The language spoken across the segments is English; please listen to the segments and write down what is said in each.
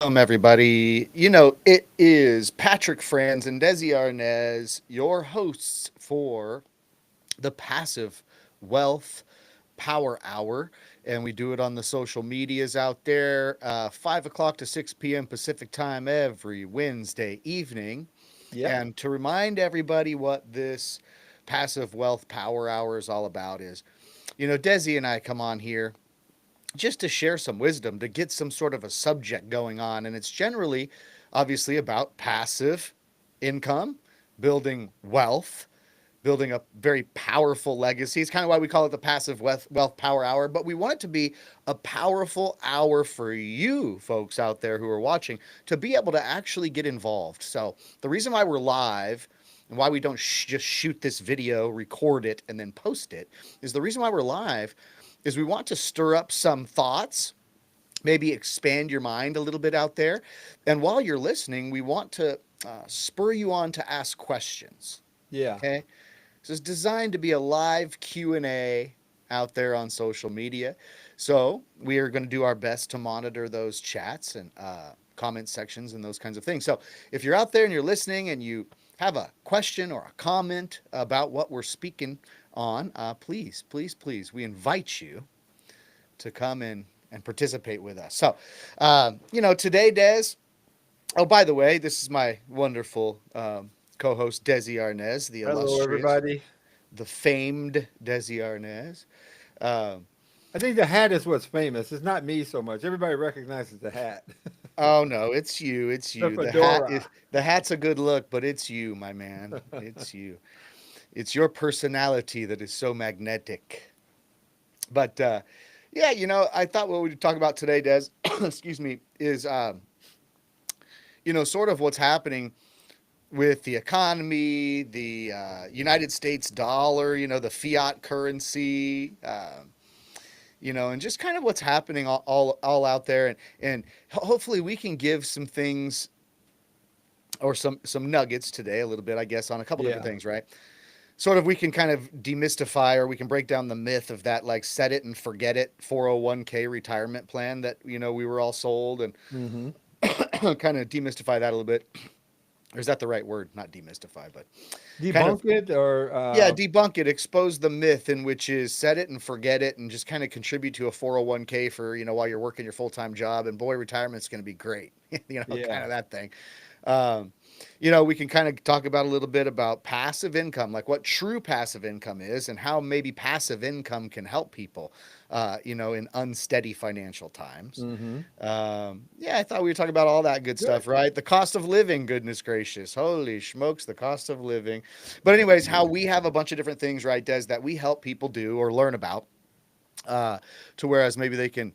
Everybody. It is Patrick Franz and Desi Arnaz, your hosts for the Passive Wealth Power Hour. And we do it on the social medias out there, 5 o'clock to 6 p.m. Pacific time every Wednesday evening. Yep. And to remind everybody what this Passive Wealth Power Hour is all about is, Desi and I come on here just to share some wisdom, to get some sort of a subject going on. And it's generally, obviously, about passive income, building wealth, building a very powerful legacy. It's kind of why we call it the Passive Wealth Power Hour. But we want it to be a powerful hour for you folks out there who are watching to be able to actually get involved. So, the reason why we're live and why we don't just shoot this video, record it, and then post it is the reason why we're live is we want to stir up some thoughts, maybe expand your mind a little bit out there. And while you're listening, we want to spur you on to ask questions. Yeah. Okay, so it's designed to be a live Q&A out there on social media. So we are going to do our best to monitor those chats and comment sections and those kinds of things. So if you're out there and you're listening and you have a question or a comment about what we're speaking on, please, please, please, we invite you to come in and participate with us. So, today, Des, oh, by the way, this is my wonderful co-host, Desi Arnaz, the Hello, illustrious, everybody. the famed Desi Arnaz. Um, I think the hat is what's famous. It's not me so much. Everybody recognizes the hat. oh no, it's you, it's The you. fedora. The hat's a good look, but it's you, my man. It's you. It's your personality that is so magnetic. But yeah, I thought what we'd talk about today, Des, excuse me, is sort of what's happening with the economy, the United States dollar, the fiat currency, and just kind of what's happening all out there, and hopefully we can give some things or some nuggets today, a little bit, I guess, on a couple different Yeah. things, right? Sort of we can kind of demystify or we can break down the myth of that like set it and forget it 401k retirement plan that we were all sold, and Hmm. kind of demystify that a little bit. Or is that the right word? Not demystify, but kind of, Debunk it or yeah, debunk it, expose the myth in which is set it and forget it and just kind of contribute to a 401k for, while you're working your full-time job, and boy, retirement's going to be great. Kind yeah. of that thing. Um, we can kind of talk about a little bit about passive income, like what true passive income is and how maybe passive income can help people, in unsteady financial times. Hmm. Yeah, I thought we were talking about all that good Good. stuff, right? The cost of living, goodness gracious. Holy smokes, the cost of living. But, anyways, how we have a bunch of different things, right, Des, that we help people do or learn about, uh, to whereas maybe they can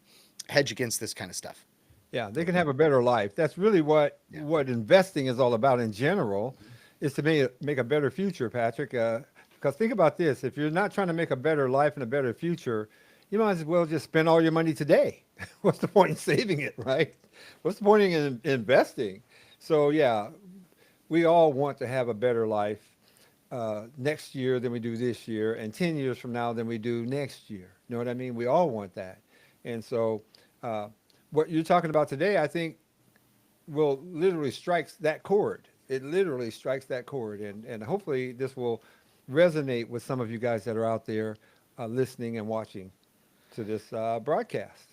hedge against this kind of stuff. Yeah, they can Okay. have a better life. That's really what Yeah. investing is all about in general, is to make a better future, Patrick. Because think about this: if you're not trying to make a better life and a better future, you might as well just spend all your money today. What's the point in saving it, right? What's the point in investing? So yeah, we all want to have a better life next year than we do this year, and 10 years from now than we do next year. You know what I mean? We all want that. And so, uh, what you're talking about today, I think, will literally strikes that chord. It literally strikes that chord. And hopefully, this will resonate with some of you guys that are out there listening and watching to this broadcast.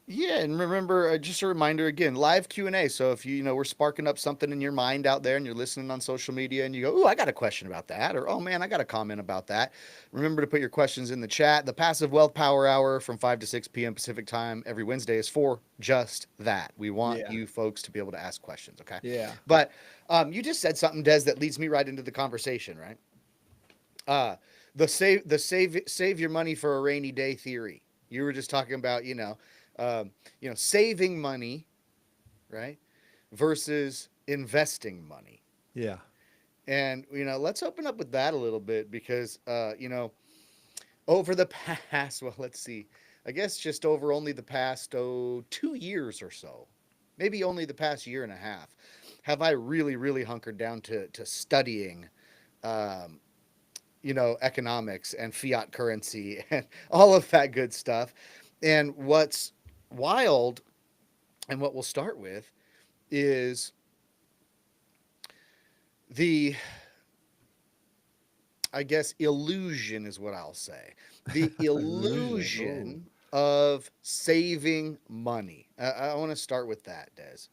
Yeah, and remember, just a reminder again, live Q&A. So if we're sparking up something in your mind out there and you're listening on social media and you go, "Ooh, I got a question about that," or "Oh man, I got a comment about that." Remember to put your questions in the chat. The Passive Wealth Power Hour from 5 to 6 p.m. Pacific time every Wednesday is for just that. We want Yeah. you folks to be able to ask questions, okay? Yeah. But you just said something, Des, that leads me right into the conversation, right? Uh, the save your money for a rainy day theory. You were just talking about, saving money, right, versus investing money. Yeah. And let's open up with that a little bit because over the past, well, let's see, I guess just over only the past 2 years or so, maybe only the past year and a half, have I really, really hunkered down to studying um, economics and fiat currency and all of that good stuff. And what's wild And what we'll start with is the, I guess, illusion is what I'll say. The Illusion. Ooh. illusion of saving money. I want to start with that, Des.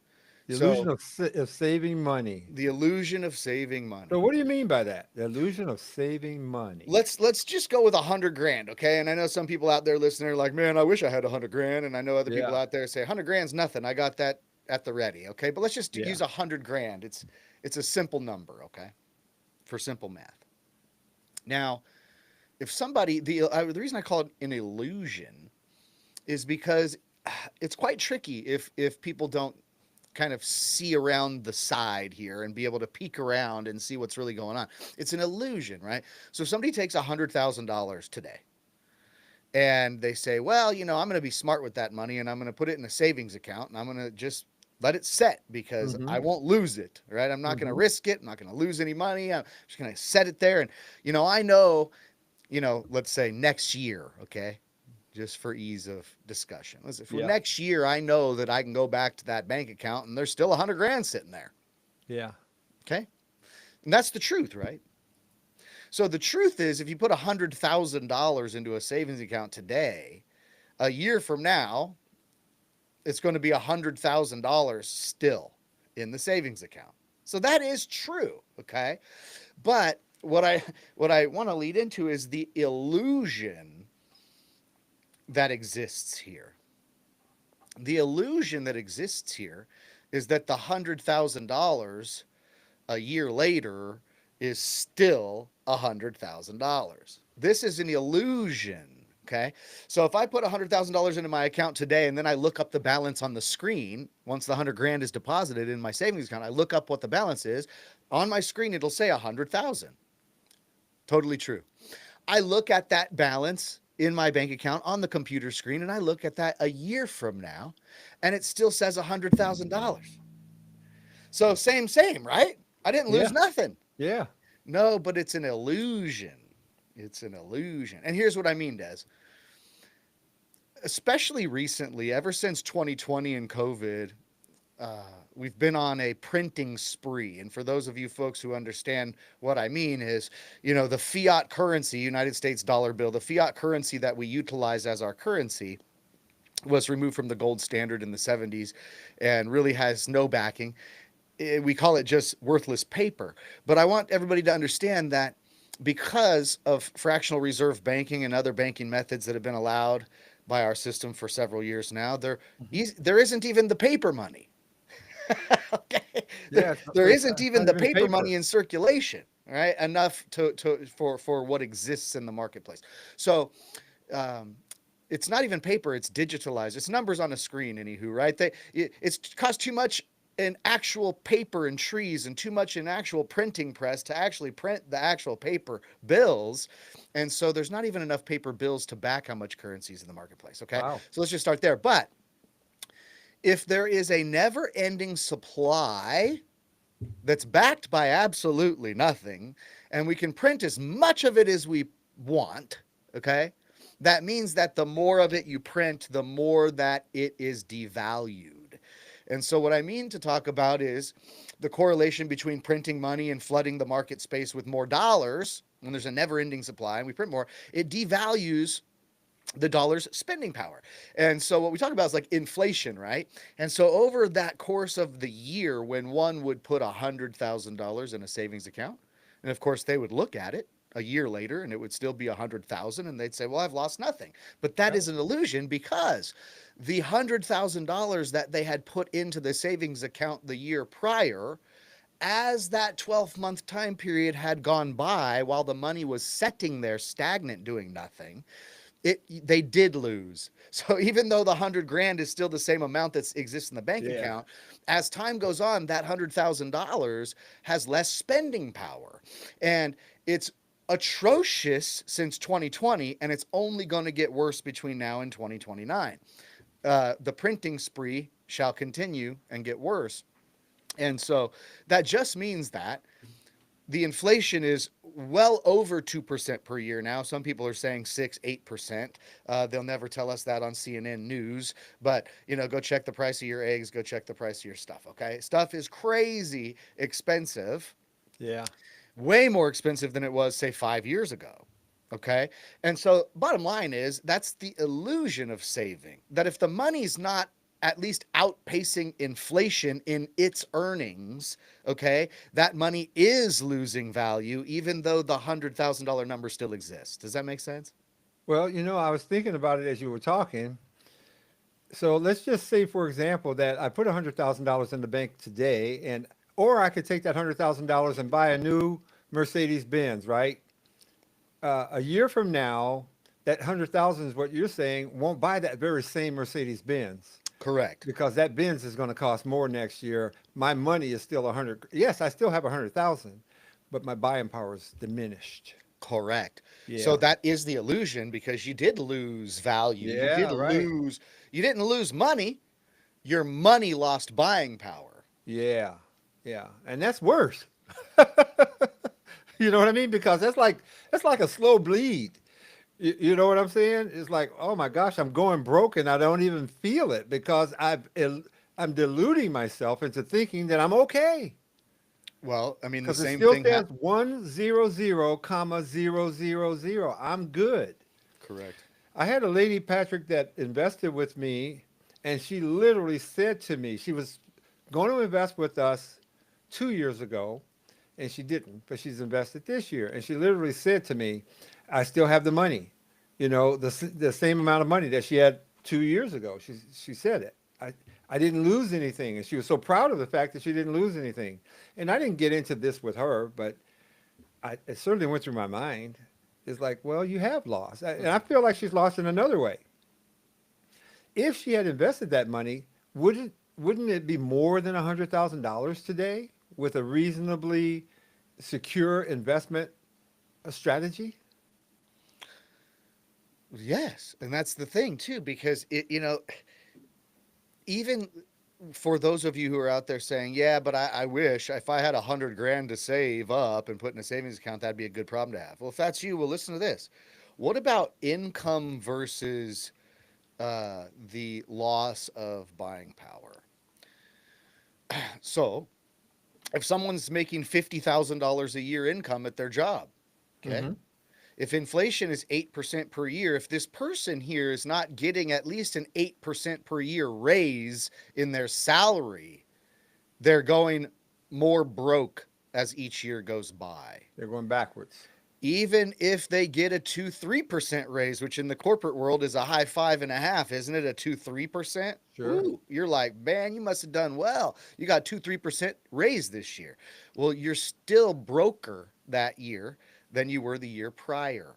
The illusion So, of saving money. the illusion of saving So money. what do you mean by that? The illusion of saving money. Let's just go with 100 grand, okay? And I know some people out there listening are like, man, I wish I had 100 grand. And I know other people Yeah. out there say 100 grand's nothing. I got that at the ready, okay? But let's just Yeah. use 100 grand. It's a simple number, okay? For simple math. Now, if somebody the reason I call it an illusion is because it's quite tricky if people don't kind of see around the side here and be able to peek around and see what's really going on. It's an illusion, right? So if somebody takes $100,000 today and they say, well, I'm going to be smart with that money and I'm going to put it in a savings account and I'm going to just let it set because Mm-hmm. I won't lose it, right? I'm not going to Mm-hmm. risk it. I'm not going to lose any money. I'm just going to set it there. And, I know, let's say next year, okay? Just for ease of discussion. Listen, for Yeah. next year, I know that I can go back to that bank account and there's still 100 grand sitting there. Yeah. Okay. And that's the truth, right? So the truth is, if you put $100,000 into a savings account today, a year from now, it's going to be $100,000 still in the savings account. So that is true. Okay. But what I want to lead into is the illusion that exists here. The illusion that exists here is that the $100,000 a year later is still $100,000. This is an illusion. Okay. So if I put $100,000 into my account today and then I look up the balance on the screen, once the 100 grand is deposited in my savings account, I look up what the balance is. On my screen, it'll say 100,000. Totally true. I look at that balance in my bank account on the computer screen and I look at that a year from now and it still says $100,000. So same, right? I didn't lose Yeah. nothing. Yeah. No, but it's an illusion. It's an illusion. And here's what I mean, Des. Especially recently, ever since 2020 and COVID, we've been on a printing spree. And for those of you folks who understand what I mean is, the fiat currency, United States dollar bill, the fiat currency that we utilize as our currency was removed from the gold standard in the 70s and really has no backing. We call it just worthless paper. But I want everybody to understand that because of fractional reserve banking and other banking methods that have been allowed by our system for several years now, Mhm. there isn't even the paper money. Okay, Yeah. there It's isn't even not the even paper paper. money in circulation, right? Enough for what exists in the marketplace. So um, it's not even paper; it's digitalized. It's numbers on a screen, anywho, right? It's cost too much in actual paper and trees and too much in actual printing press to actually print the actual paper bills. And so there's not even enough paper bills to back how much currency is in the marketplace. Okay. Wow. So let's just start there. But if there is a never ending supply that's backed by absolutely nothing, and we can print as much of it as we want, okay, that means that the more of it you print, the more that it is devalued. And so, what I mean to talk about is the correlation between printing money and flooding the market space with more dollars. When there's a never ending supply and we print more, it devalues the dollar's spending power. And so what we talk about is like inflation, right? And so over that course of the year, when one would put $100,000 in a savings account, and of course they would look at it a year later and it would still be 100,000 and they'd say, well, I've lost nothing. But that Right. is an illusion because the $100,000 that they had put into the savings account the year prior, as that 12-month time period had gone by while the money was sitting there stagnant doing nothing, they did lose. So even though the 100 grand is still the same amount that exists in the bank Yeah. account, as time goes on, that $100,000 has less spending power. And it's atrocious since 2020, and it's only going to get worse between now and 2029. The printing spree shall continue and get worse. And so that just means that the inflation is well over 2% per year now. Some people are saying 6, 8%. They'll never tell us that on CNN News, but go check the price of your eggs, go check the price of your stuff. Okay, stuff is crazy expensive, Yeah. way more expensive than it was, say, 5 years ago. Okay. And so, bottom line is that's the illusion of saving. That if the money's not at least outpacing inflation in its earnings, okay, that money is losing value, even though the $100,000 number still exists. Does that make sense? Well, I was thinking about it as you were talking. So let's just say, for example, that I put $100,000 in the bank today, and or I could take that $100,000 and buy a new Mercedes Benz, right? A year from now, that 100,000 is what you're saying won't buy that very same Mercedes Benz Correct. because that Benz is going to cost more next year. My money is still 100. Yes, I still have 100,000, but my buying power is diminished. Correct. So Yeah. that is the illusion because you did lose value. Yeah, right. You didn't lose money. Your money lost buying power. Yeah. Yeah. And that's worse. You know what I mean? Because that's like a slow bleed. You know what I'm saying? It's like, oh my gosh, I'm going broke and I don't even feel it because I'm deluding myself into thinking that I'm okay. Well, I mean, the Because it same still thing says happened. 100, comma 000. I'm good. Correct. I had a lady, Patrick, that invested with me, and she literally said to me, she was going to invest with us 2 years ago, and she didn't, but she's invested this year. And she literally said to me, I still have the money, the same amount of money that she had 2 years ago. She said it. I didn't lose anything. And she was so proud of the fact that she didn't lose anything. And I didn't get into this with her, but it certainly went through my mind. It's like, well, you have lost. And I feel like she's lost in another way. If she had invested that money, wouldn't it be more than $100,000 today with a reasonably secure investment strategy? Yes, and that's the thing too, because even for those of you who are out there saying, "Yeah, but I wish if I had 100 grand to save up and put in a savings account, that'd be a good problem to have." Well, if that's you, well, listen to this. What about income versus the loss of buying power? So, if someone's making $50,000 a year income at their job, okay, Hmm. if inflation is 8% per year, if this person here is not getting at least an 8% per year raise in their salary, they're going more broke as each year goes by. They're going backwards. Even if they get a 2-3% raise, which in the corporate world is a high 5.5, isn't it? A 2-3%. Sure. Ooh, you're like, man, you must have done well. You got 2-3% raise this year. Well, you're still broker that year than you were the year prior.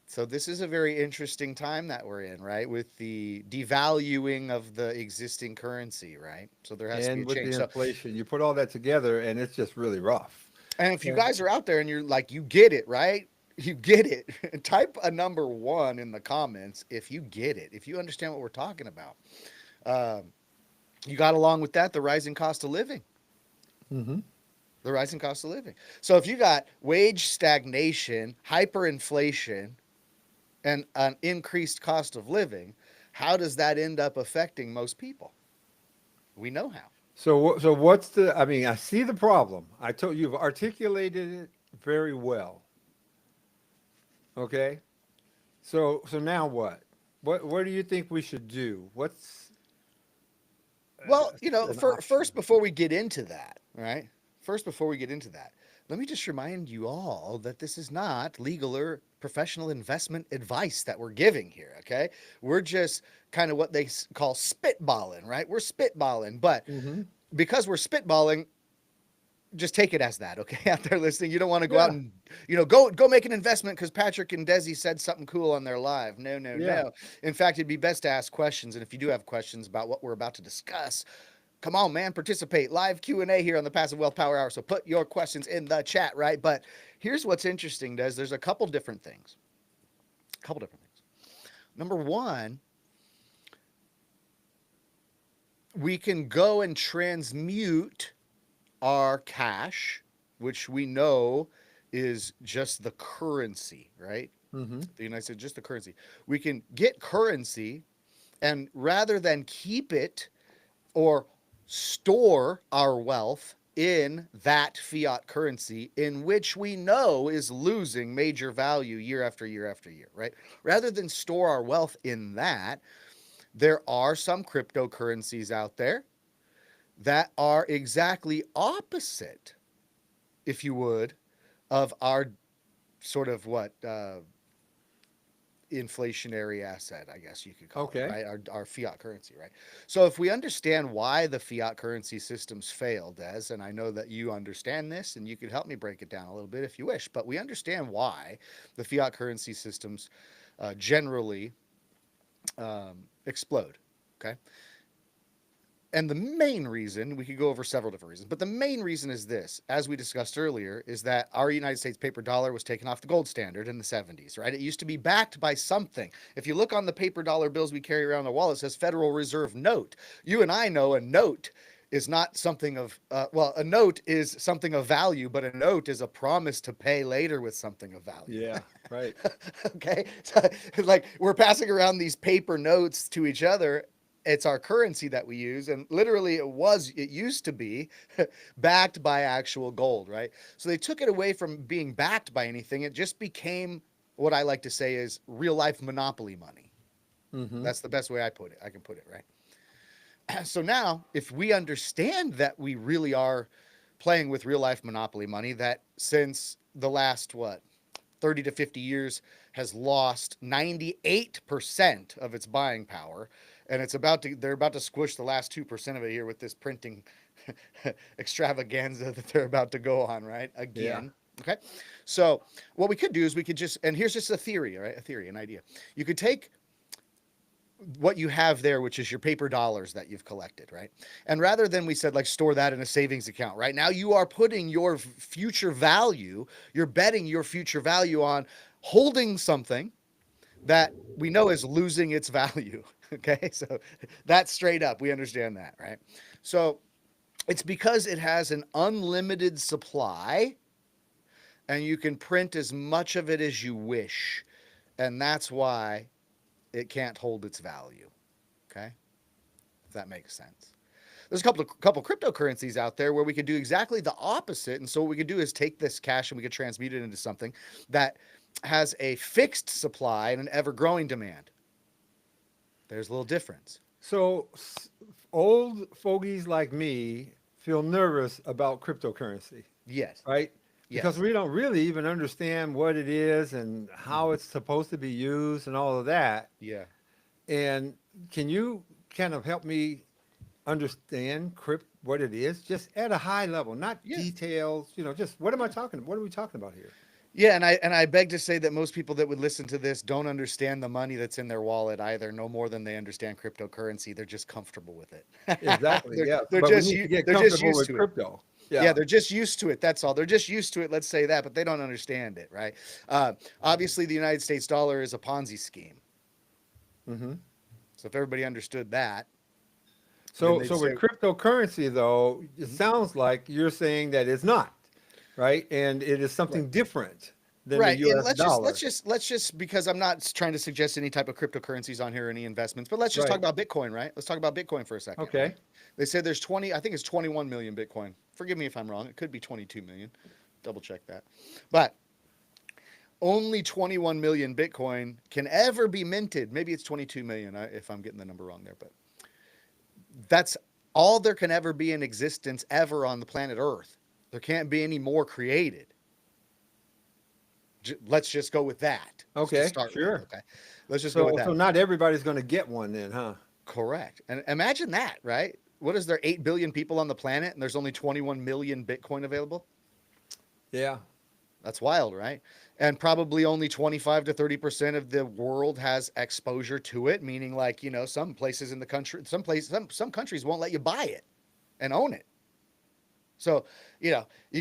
So this is a very interesting time that we're in, right? With the devaluing of the existing currency, right? So there has to be a And with the change. So, inflation, you put all that together and it's just really rough. and if you Yeah. guys are out there and you're like, you get it, right? You get it. Type a number one in the comments if you get it, if you understand what we're talking about. Um, you got along with that the rising cost of living, Hmm. the rising cost of living. So if you got wage stagnation, hyperinflation, and an increased cost of living, how does that end up affecting most people? We know how. So what's I mean, I see the problem. I told you've articulated it very well. Okay. So now what? What do you think we should do? What's Well, an for option? first before we get into that, right? First before we get into that, let me just remind you all that this is not legal or professional investment advice that we're giving here, okay? We're just kind of what they call spitballing, right? We're spitballing, but Hmm. because we're spitballing, just take it as that, okay? Out there listening, you don't want to go out Yeah. and go make an investment because Patrick and Desi said something cool on their live. No, no, Yeah. no. In fact, it'd be best to ask questions, and if you do have questions about what we're about to discuss, come on, man, participate. Live Q&A here on the Passive Wealth Power Hour. So put your questions in the chat, right? But here's what's interesting, Des. There's a couple different things. A couple different things. Number one, we can go and transmute our cash, which we know is just the currency, right? Mm-hmm. The United States, just the currency. We can get currency, and rather than keep it or store our wealth in that fiat currency, in which we know is losing major value year after year after year, right? Rather than store our wealth in that, there are some cryptocurrencies out there that are exactly opposite, if you would, of our sort of what inflationary asset, I guess you could call it, Okay. right? Our fiat currency, right? So if we understand why the fiat currency systems fail, Des, and I know that you understand this and you could help me break it down a little bit if you wish, but we understand why the fiat currency systems generally explode, okay? And the main reason, we could go over several different reasons, but the main reason is this, as we discussed earlier, is that our United States paper dollar was taken off the gold standard in the 70s, right? It used to be backed by something. If you look on the paper dollar bills we carry around the wallet, it says Federal Reserve note. You and I know a note is not something of, well, a note is something of value, but a note is a promise to pay later with something of value. Yeah. Right. Okay. So, like, we're passing around these paper notes to each other. It's our currency that we use, and literally it used to be backed by actual gold, right? So they took it away from being backed by anything. It just became what I like to say is real life monopoly money. Mm-hmm. That's the best way I can put it, right? So now, if we understand that we really are playing with real life monopoly money, that since the last, what, 30 to 50 years has lost 98% of its buying power, and they're about to squish the last 2% of it here with this printing extravaganza that they're about to go on, right? Yeah. Again. Okay. So what we could do is we could just, and here's just a theory, right? A theory, an idea. You could take what you have there, which is your paper dollars that you've collected, right? And rather than, we said, like, store that in a savings account, right? Now you are putting your future value, you're betting your future value on holding something that we know is losing its value. Okay. So that's straight up. We understand that, right? So it's because it has an unlimited supply and you can print as much of it as you wish. And that's why it can't hold its value. Okay. If that makes sense. There's a couple cryptocurrencies out there where we could do exactly the opposite. And so what we could do is take this cash and we could transmute it into something that has a fixed supply and an ever growing demand. There's a little difference. So old fogies like me feel nervous about cryptocurrency, Yes. right? Because Yes. we don't really even understand what it is and how it's supposed to be used and all of that. Yeah. And can you kind of help me understand what it is, just at a high level, not Yeah. details, just what am I talking, what are we talking about here? Yeah, and I beg to say that most people that would listen to this don't understand the money that's in their wallet either, no more than they understand cryptocurrency. They're just comfortable with it. Exactly, they're yeah. they're But we just need to get they're just comfortable used with to it. crypto. Yeah, Yeah. they're just used to it. That's all. They're just used to it. Let's say that, but they don't understand it, right? Obviously, the United States dollar is a Ponzi scheme. Hmm. So if everybody understood that, then So, they'd so say, with cryptocurrency, though, it Mhm. sounds like you're saying that it's not, right? And it is Right. something different than the Right, and U.S. let's dollar. just let's just because I'm not trying to suggest any type of cryptocurrencies on here or any investments, but let's just talk Right. about Bitcoin, right? Let's talk about Bitcoin for a second, right? Okay. They said there's 20, I think it's 21 million Bitcoin. Forgive me if I'm wrong. It could be 22 million. Double check that. But only 21 million Bitcoin can ever be minted. Maybe it's 22 million if I'm getting the number wrong there, but that's all there can ever be in existence ever on the planet Earth. There can't be any more created. Let's just go with that to Okay. start with. Sure. Okay. Let's just go with So that. not everybody's going to get one then, huh? Correct. And imagine that, right? What is there, 8 billion people on the planet and there's only 21 million Bitcoin available? Yeah. That's wild, right? And probably only 25 to 30% of the world has exposure to it, meaning, like, some places in the country, some countries won't let you buy it and own it. So, you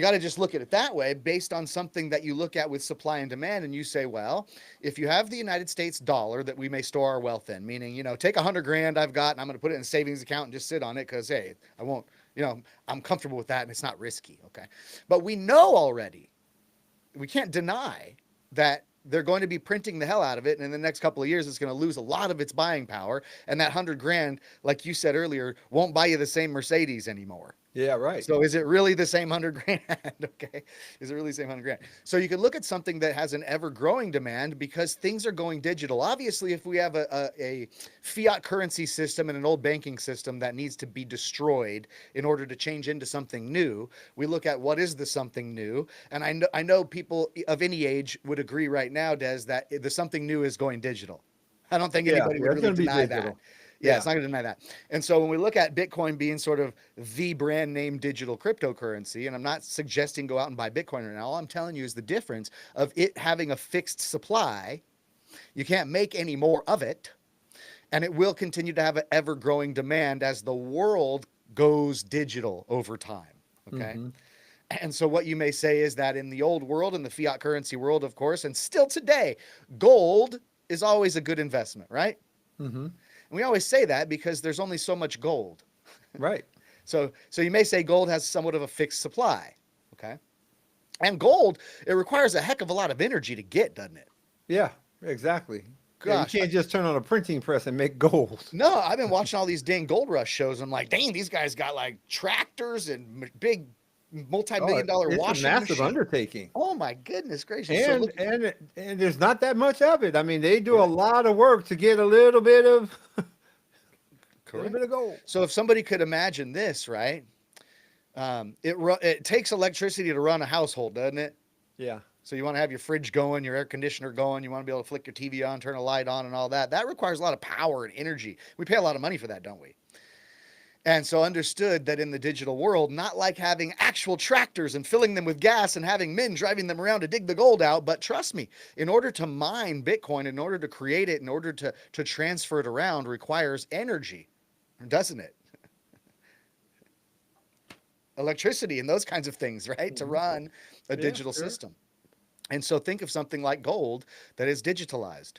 got to just look at it that way based on something that you look at with supply and demand. And you say, well, if you have the United States dollar that we may store our wealth in, meaning, take 100 grand I've got and I'm going to put it in a savings account and just sit on it because, hey, I won't, I'm comfortable with that and it's not risky. Okay. But we know already we can't deny that they're going to be printing the hell out of it, and in the next couple of years, it's going to lose a lot of its buying power. And that 100 grand, like you said earlier, won't buy you the same Mercedes anymore. Yeah, right. So is it really the same 100 grand? Okay. Is it really the same 100 grand? So you could look at something that has an ever growing demand because things are going digital. Obviously, if we have a fiat currency system and an old banking system that needs to be destroyed in order to change into something new, we look at what is the something new. And I know people of any age would agree right now, Des, that the something new is going digital. I don't think Yeah, anybody would it's really going to be deny that. digital. Yeah, it's not going to deny that. And so when we look at Bitcoin being sort of the brand name digital cryptocurrency, and I'm not suggesting go out and buy Bitcoin right now, all I'm telling you is the difference of it having a fixed supply. You can't make any more of it, and it will continue to have an ever growing demand as the world goes digital over time. Okay. Mhm. And so what you may say is that in the old world, in the fiat currency world, of course, and still today, gold is always a good investment, right? Mhm. And we always say that because there's only so much gold. Right. So you may say gold has somewhat of a fixed supply, okay? And gold, it requires a heck of a lot of energy to get, doesn't it? Yeah, exactly. Yeah, you Gosh, can't just turn on a printing press and make gold. no, I've been watching all these dang gold rush shows. I'm like, dang, these guys got like tractors and big Oh, multi-million dollar it's a washing massive machine. undertaking. Oh my goodness gracious! So And look, and and there's not that much of it. I mean, they do a correct, lot of work to get a little bit of little correct. bit of gold. So if somebody could imagine this, right? It takes electricity to run a household, doesn't it? Yeah. So you want to have your fridge going, your air conditioner going, you want to be able to flick your TV on, turn a light on and all that. That requires a lot of power and energy. We pay a lot of money for that, don't we? And so understood that in the digital world, not like having actual tractors and filling them with gas and having men driving them around to dig the gold out, but trust me, in order to mine Bitcoin, in order to create it, in order to transfer it around requires energy, doesn't it? Electricity and those kinds of things, right? To Mhm. run a Yeah, digital sure. system. And so think of something like gold that is digitalized.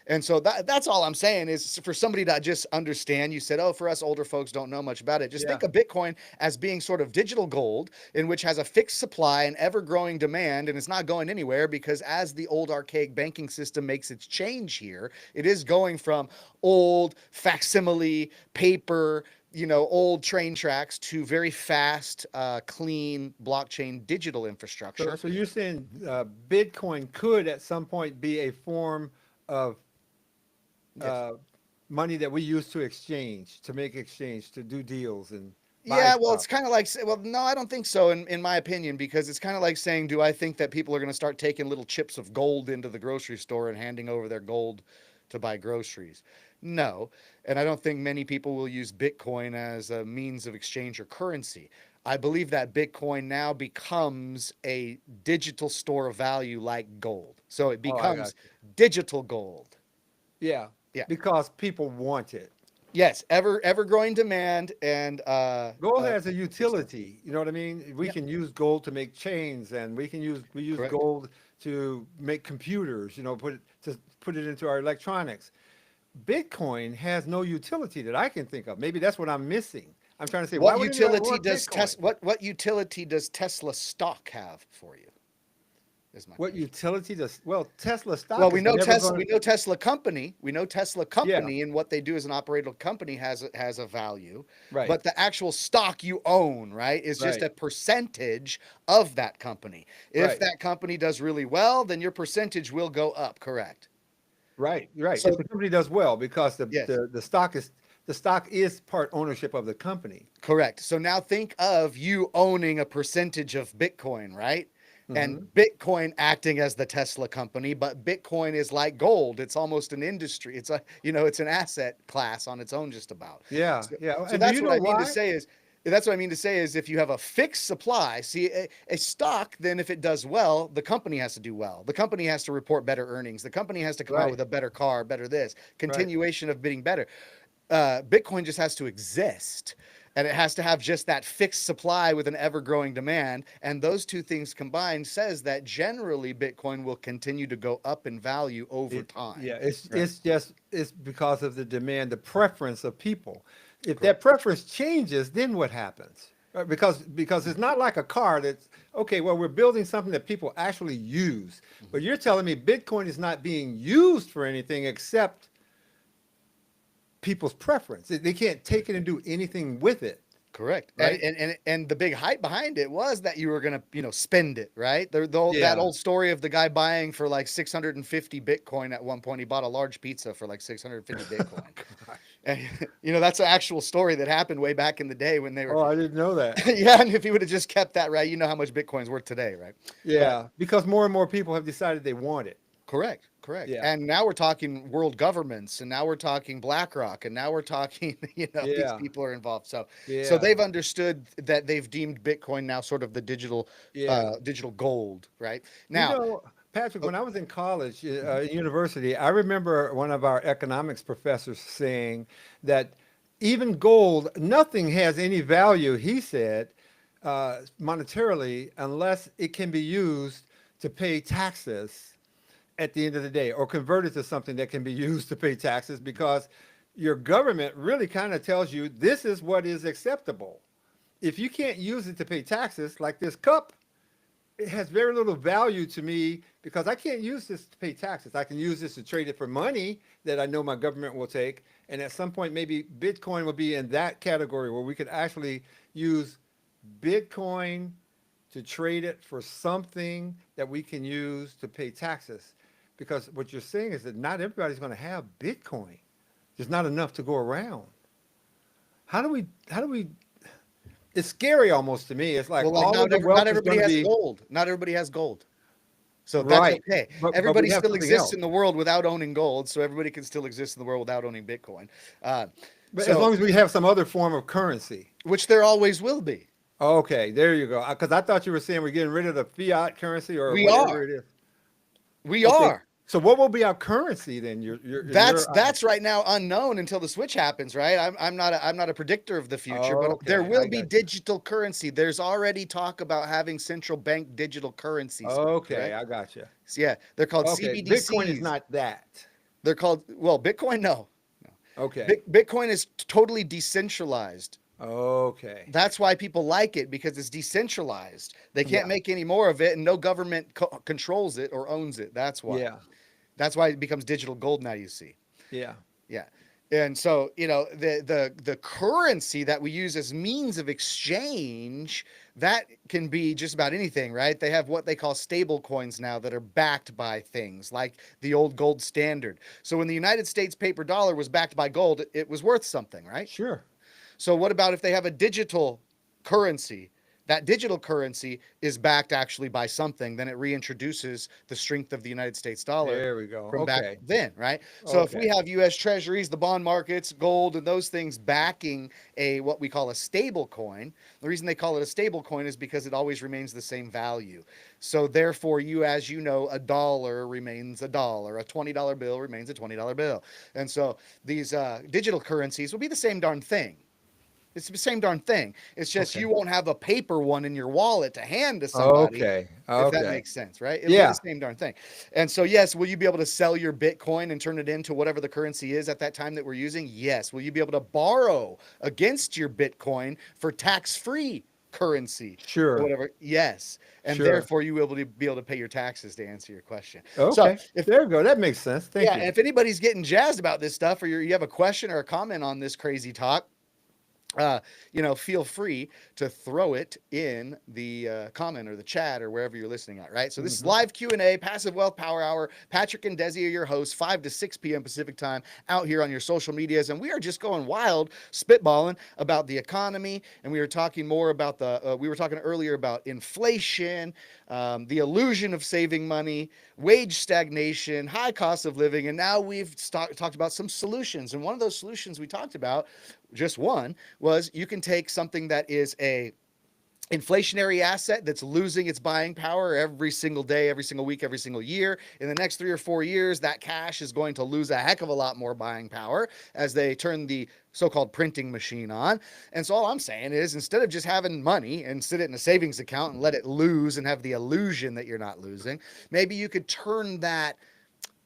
And so that's all I'm saying is for somebody to just understand. You said, oh, for us older folks don't know much about it. Just Yeah. think of Bitcoin as being sort of digital gold in which has a fixed supply and ever growing demand. And it's not going anywhere because as the old archaic banking system makes its change here, it is going from old facsimile paper, old train tracks to very fast, clean blockchain digital So infrastructure. so you're saying Bitcoin could at some point be a form of Yes. uh, money that we use to exchange, to make exchange, to do deals and buy Yeah, well, stuff. it's kind of like, well, no, I don't think so, in my opinion, because it's kind of like saying, do I think that people are going to start taking little chips of gold into the grocery store and handing over their gold to buy groceries? No. And I don't think many people will use Bitcoin as a means of exchange or currency. I believe that Bitcoin now becomes a digital store of value like gold. So it Oh, I got becomes you. digital gold. Yeah, Yeah. because people want it. Yes, ever growing demand and Gold has a fixed up. utility. You know what I mean? We Yeah, can use gold to make chains, and we use correct. gold to make computers. Put it into our electronics. Bitcoin has no utility that I can think of. Maybe that's what I'm missing. I'm trying to say, why What would anybody utility want does Bitcoin? What utility does Tesla stock have for you? Is my What question. utility does, well, Tesla Well, stock we is know never Tesla. going We to, know Tesla company. We know Tesla yeah, company, and what they do as an operational company has a value. right, But the actual stock you own, right, is just right, a percentage of that company. If right, that company does really well, then your percentage will go up. Correct. right, right. If So the company does well, because yes. the stock is part ownership of the company. Correct. So now think of you owning a percentage of Bitcoin, right? And Hmm. Bitcoin acting as the Tesla company, but Bitcoin is like gold. It's almost an industry. It's an asset class on its own, just about. Yeah, So, yeah. so And do that's you what know I mean to why? say is, if you have a fixed supply, see a stock, then if it does well, the company has to do well. The company has to report better earnings. The company has to come out Right, with a better car, better this, right. continuation of being better. Bitcoin just has to exist and it has to have just that fixed supply with an ever growing demand. And those two things combined says that generally Bitcoin will continue to go up in value over time. Yeah, it's Right. it's just it's because of the demand, the preference of people. If that Correct. preference changes, then what happens? Because it's not like a car that's okay. Well, we're building something that people actually use, but you're telling me Bitcoin is not being used for anything except people's preference. They can't take it and do anything with it, Correct. right? And the big hype behind it was that you were gonna, spend it, right? That Yeah. old story of the guy buying for like 650 Bitcoin at one point. He bought a large pizza for like 650 Bitcoin. And that's an actual story that happened way back in the day when they were Oh, I didn't know that. yeah, and if he would have just kept that, right, you know how much Bitcoin's worth today, right? But Yeah, because more and more people have decided they want it. correct, correct. Yeah. And now we're talking world governments, and now we're talking BlackRock, and now we're talking, these Yeah. people are involved. So Yeah. they've understood that they've deemed Bitcoin now sort of the Yeah. digital gold, right? You Now, know, Patrick, oh, when I was in college, university, I remember one of our economics professors saying that even gold, nothing has any value, he said, monetarily, unless it can be used to pay taxes at the end of the day or converted to something that can be used to pay taxes because your government really kind of tells you this is what is acceptable. If you can't use it to pay taxes, like this cup, it has very little value to me because I can't use this to pay taxes. I can use this to trade it for money that I know my government will take. And at some point, maybe Bitcoin will be in that category where we could actually use Bitcoin to trade it for something that we can use to pay taxes. Because what you're saying is that not everybody's going to have Bitcoin. There's not enough to go around. How do we, it's scary almost to me. It's like well, like all of the not wealth is everybody going to has be gold. Not everybody has gold. So that's right. okay. But Everybody we have still something exists else. in the world without owning gold, so everybody can still exist in the world without owning Bitcoin. Uh, But as so, long as we have some other form of currency. which there always will be. Okay, there you go. Because I thought you were saying we're getting rid of the fiat currency or We whatever are. it is. We Okay. are. So what will be our currency then? That's right now unknown until the switch happens, right? I'm not a predictor of the future, but there okay, will I be got you. digital currency. There's already talk about having central bank digital currencies, Okay, correct? I got you. So yeah, they're called Okay, Bitcoin is CBDCs. not that. They're called well, Bitcoin. No, Okay. Bitcoin is totally decentralized. Okay. That's why people like it because it's decentralized. They can't Yeah. make any more of it, and no government controls it or owns it. That's why. Yeah. That's why it becomes digital gold now. You see. Yeah. Yeah. And so, the currency that we use as means of exchange, that can be just about anything, right? They have what they call stable coins now that are backed by things like the old gold standard. So when the United States paper dollar was backed by gold, it was worth something, right? Sure. So what about if they have a digital currency? That digital currency is backed actually by something, then it reintroduces the strength of the United States dollar There we go. from back Okay. then, right? So if we Okay. have US treasuries, the bond markets, gold, and those things backing a what we call a stable coin, the reason they call it a stable coin is because it always remains the same value. So therefore, as you know, a dollar remains a dollar, a $20 bill remains a $20 bill. And so these digital currencies will be the same darn thing. It's the same darn thing. It's just Okay. you won't have a paper one in your wallet to hand to somebody, Okay. if that Okay. makes sense, right? It'll be the Yeah. same darn thing. And so, yes, will you be able to sell your Bitcoin and turn it into whatever the currency is at that time that we're using? Yes. Will you be able to borrow against your Bitcoin for tax-free currency or Sure. whatever? Yes. And Sure. therefore, you will be able to pay your taxes to answer your question. So, Okay. if There you go. That makes sense. Thank yeah, and you. if anybody's getting jazzed about this stuff, or you have a question or a comment on this crazy talk, feel free to throw it in the comment or the chat or wherever you're listening at, right? So this is Hmm. live Q&A, Passive Wealth Power Hour. Patrick and Desi are your hosts, 5 to 6 p.m. Pacific time out here on your social medias. And we are just going wild, spitballing about the economy. And we were talking more about we were talking earlier about inflation, the illusion of saving money, wage stagnation, high cost of living. And now we've talked about some solutions. And one of those solutions we talked about, just one, was you can take something that is a inflationary asset that's losing its buying power every single day, every single week, every single year. In the next 3 or 4 years, that cash is going to lose a heck of a lot more buying power as they turn the so-called printing machine on. And so all I'm saying is, instead of just having money and sit it in a savings account and let it lose and have the illusion that you're not losing, maybe you could turn that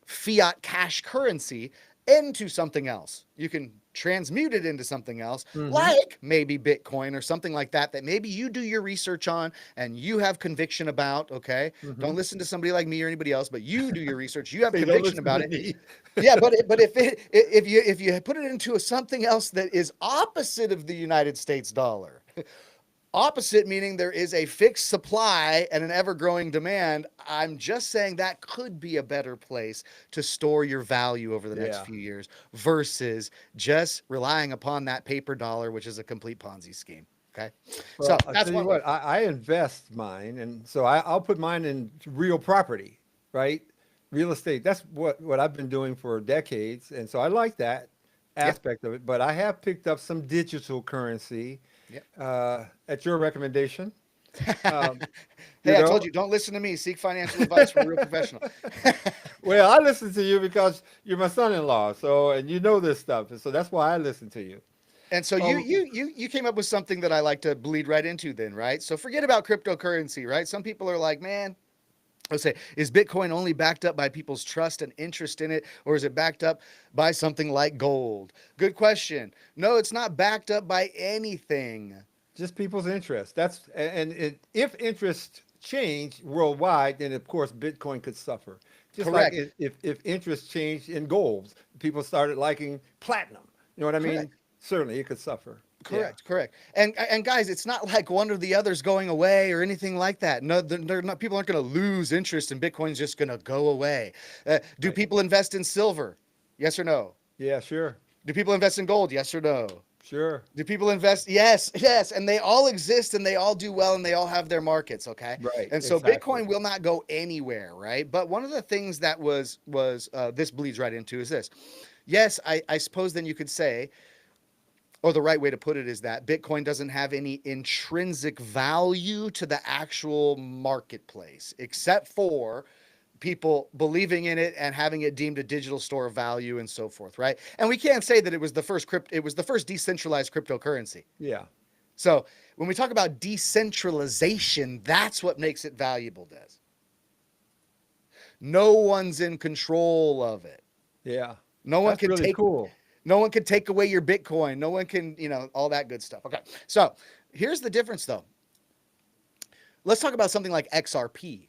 fiat cash currency into something else. You can transmute it into something else, Hmm. like maybe Bitcoin or something like that, that maybe you do your research on and you have conviction about. Okay. Hmm. Don't listen to somebody like me or anybody else, but you do your research. You have Say, don't conviction listen about to it. me. Yeah, but if you put it into something else that is opposite of the United States dollar, opposite meaning there is a fixed supply and an ever growing demand, I'm just saying that could be a better place to store your value over the next Yeah. few years versus just relying upon that paper dollar, which is a complete Ponzi scheme. Okay. So Well, I'll that's tell you one way. what, I invest mine, and so I'll put mine in real property, right? Real estate. That's what I've been doing for decades, and so I like that Yeah. aspect of it. But I have picked up some digital currency Yeah. at your recommendation. Um, you Hey, I told know, you, don't listen to me. Seek financial advice from a real professional. well, I listen to you because you're my son-in-law, so and you know this stuff, and so that's why I listen to you. And so you Um, you you you came up with something that I like to bleed right into then, right? So forget about cryptocurrency, right? Some people are like, man, let's say, is Bitcoin only backed up by people's trust and interest in it, or is it backed up by something like gold? Good question. No, it's not backed up by anything. just people's interest. If interest changed worldwide, then of course Bitcoin could suffer. Just like Correct. if interest changed in gold, people started liking platinum. You know what I mean? Correct. Certainly, it could suffer. Yeah, Correct. And guys, it's not like one or the other's going away or anything like that. No, they're not. People aren't going to lose interest, and Bitcoin's just going to go away. Do right. people invest in silver? Yes or no? Yeah, sure, Do people invest in gold? Yes or no? sure. Do people invest? Yes, yes. And they all exist and they all do well and they all have their markets. Okay. Right, And so exactly. Bitcoin will not go anywhere. Right. But one of the things that was this bleeds right into is this. Yes, I suppose then you could say, or the right way to put it is that Bitcoin doesn't have any intrinsic value to the actual marketplace, except for people believing in it and having it deemed a digital store of value and so forth, right? And we can't say that it was the first decentralized cryptocurrency. Yeah, So when we talk about decentralization, that's what makes it valuable, Des. No one's in control of it. yeah. No one That's can really take cool. no one can take away your Bitcoin. No one can, all that good stuff. Okay. So here's the difference though. Let's talk about something like XRP.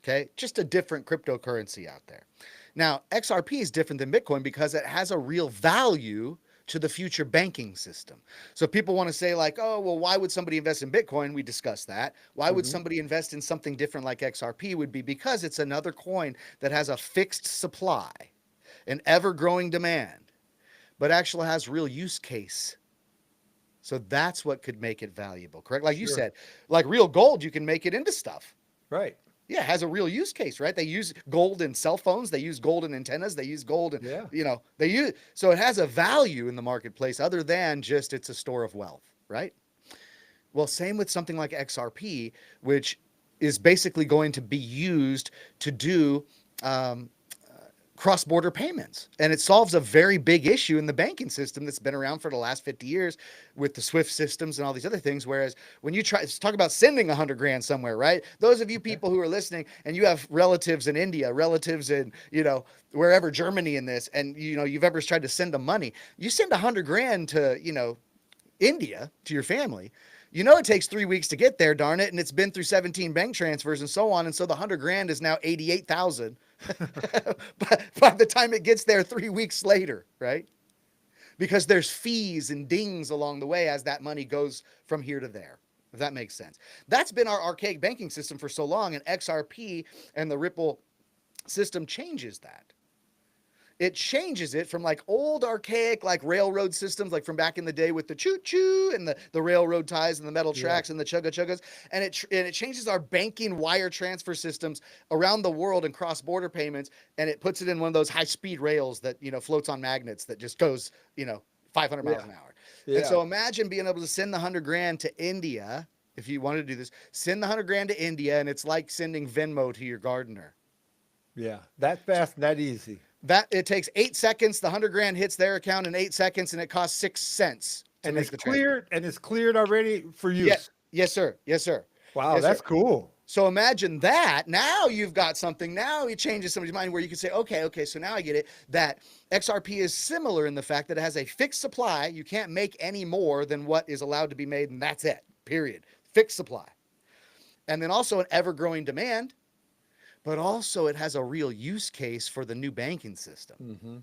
Okay. Just a different cryptocurrency out there. Now, XRP is different than Bitcoin because it has a real value to the future banking system. So people want to say like, oh, well, why would somebody invest in Bitcoin? We discussed that. Why would Hmm. somebody invest in something different like XRP? Would be because it's another coin that has a fixed supply, an ever growing demand, but actually has real use case. So that's what could make it valuable, correct? Like you Sure. said, like real gold, you can make it into stuff. Right. Yeah, it has a real use case, right? They use gold in cell phones, they use gold in antennas, they use gold in, Yeah. they use, so it has a value in the marketplace other than just it's a store of wealth, right? Well, same with something like XRP, which is basically going to be used to do um, cross-border payments, and it solves a very big issue in the banking system that's been around for the last 50 years with the SWIFT systems and all these other things. Whereas when you try to talk about sending 100 grand somewhere, right? Those of you Okay. people who are listening and you have relatives in India, relatives in wherever, Germany, in this, and you've ever tried to send them money, you send 100 grand to India to your family. It takes 3 weeks to get there, darn it, and it's been through 17 bank transfers and so on, and so the 100 grand is now 88,000 by the time it gets there 3 weeks later, right? Because there's fees and dings along the way as that money goes from here to there. If that makes sense. That's been our archaic banking system for so long, and XRP and the Ripple system changes that. It changes it from like old archaic like railroad systems, like from back in the day with the choo choo and the railroad ties and the metal Yeah. tracks and the chugga chuggas, and it changes our banking wire transfer systems around the world and cross border payments, and it puts it in one of those high speed rails that floats on magnets that just goes 500 miles Yeah. an hour. And Yeah. so imagine being able to send the 100 grand to India. If you wanted to do this, send the 100 grand to India, and it's like sending Venmo to your gardener. Yeah. That fast and that easy. That it takes 8 seconds. The 100 grand hits their account in 8 seconds, and it costs 6 cents to And make it's the transfer. cleared and it's cleared already for Yeah, use. yes, sir. Yes, sir. Wow, Yes, sir. that's cool. So imagine that. Now you've got something. Now it changes somebody's mind where you can say, okay. So now I get it. That XRP is similar in the fact that it has a fixed supply. You can't make any more than what is allowed to be made, and that's it, period. Fixed supply. And then also an ever-growing demand, but also it has a real use case for the new banking system. Mm-hmm.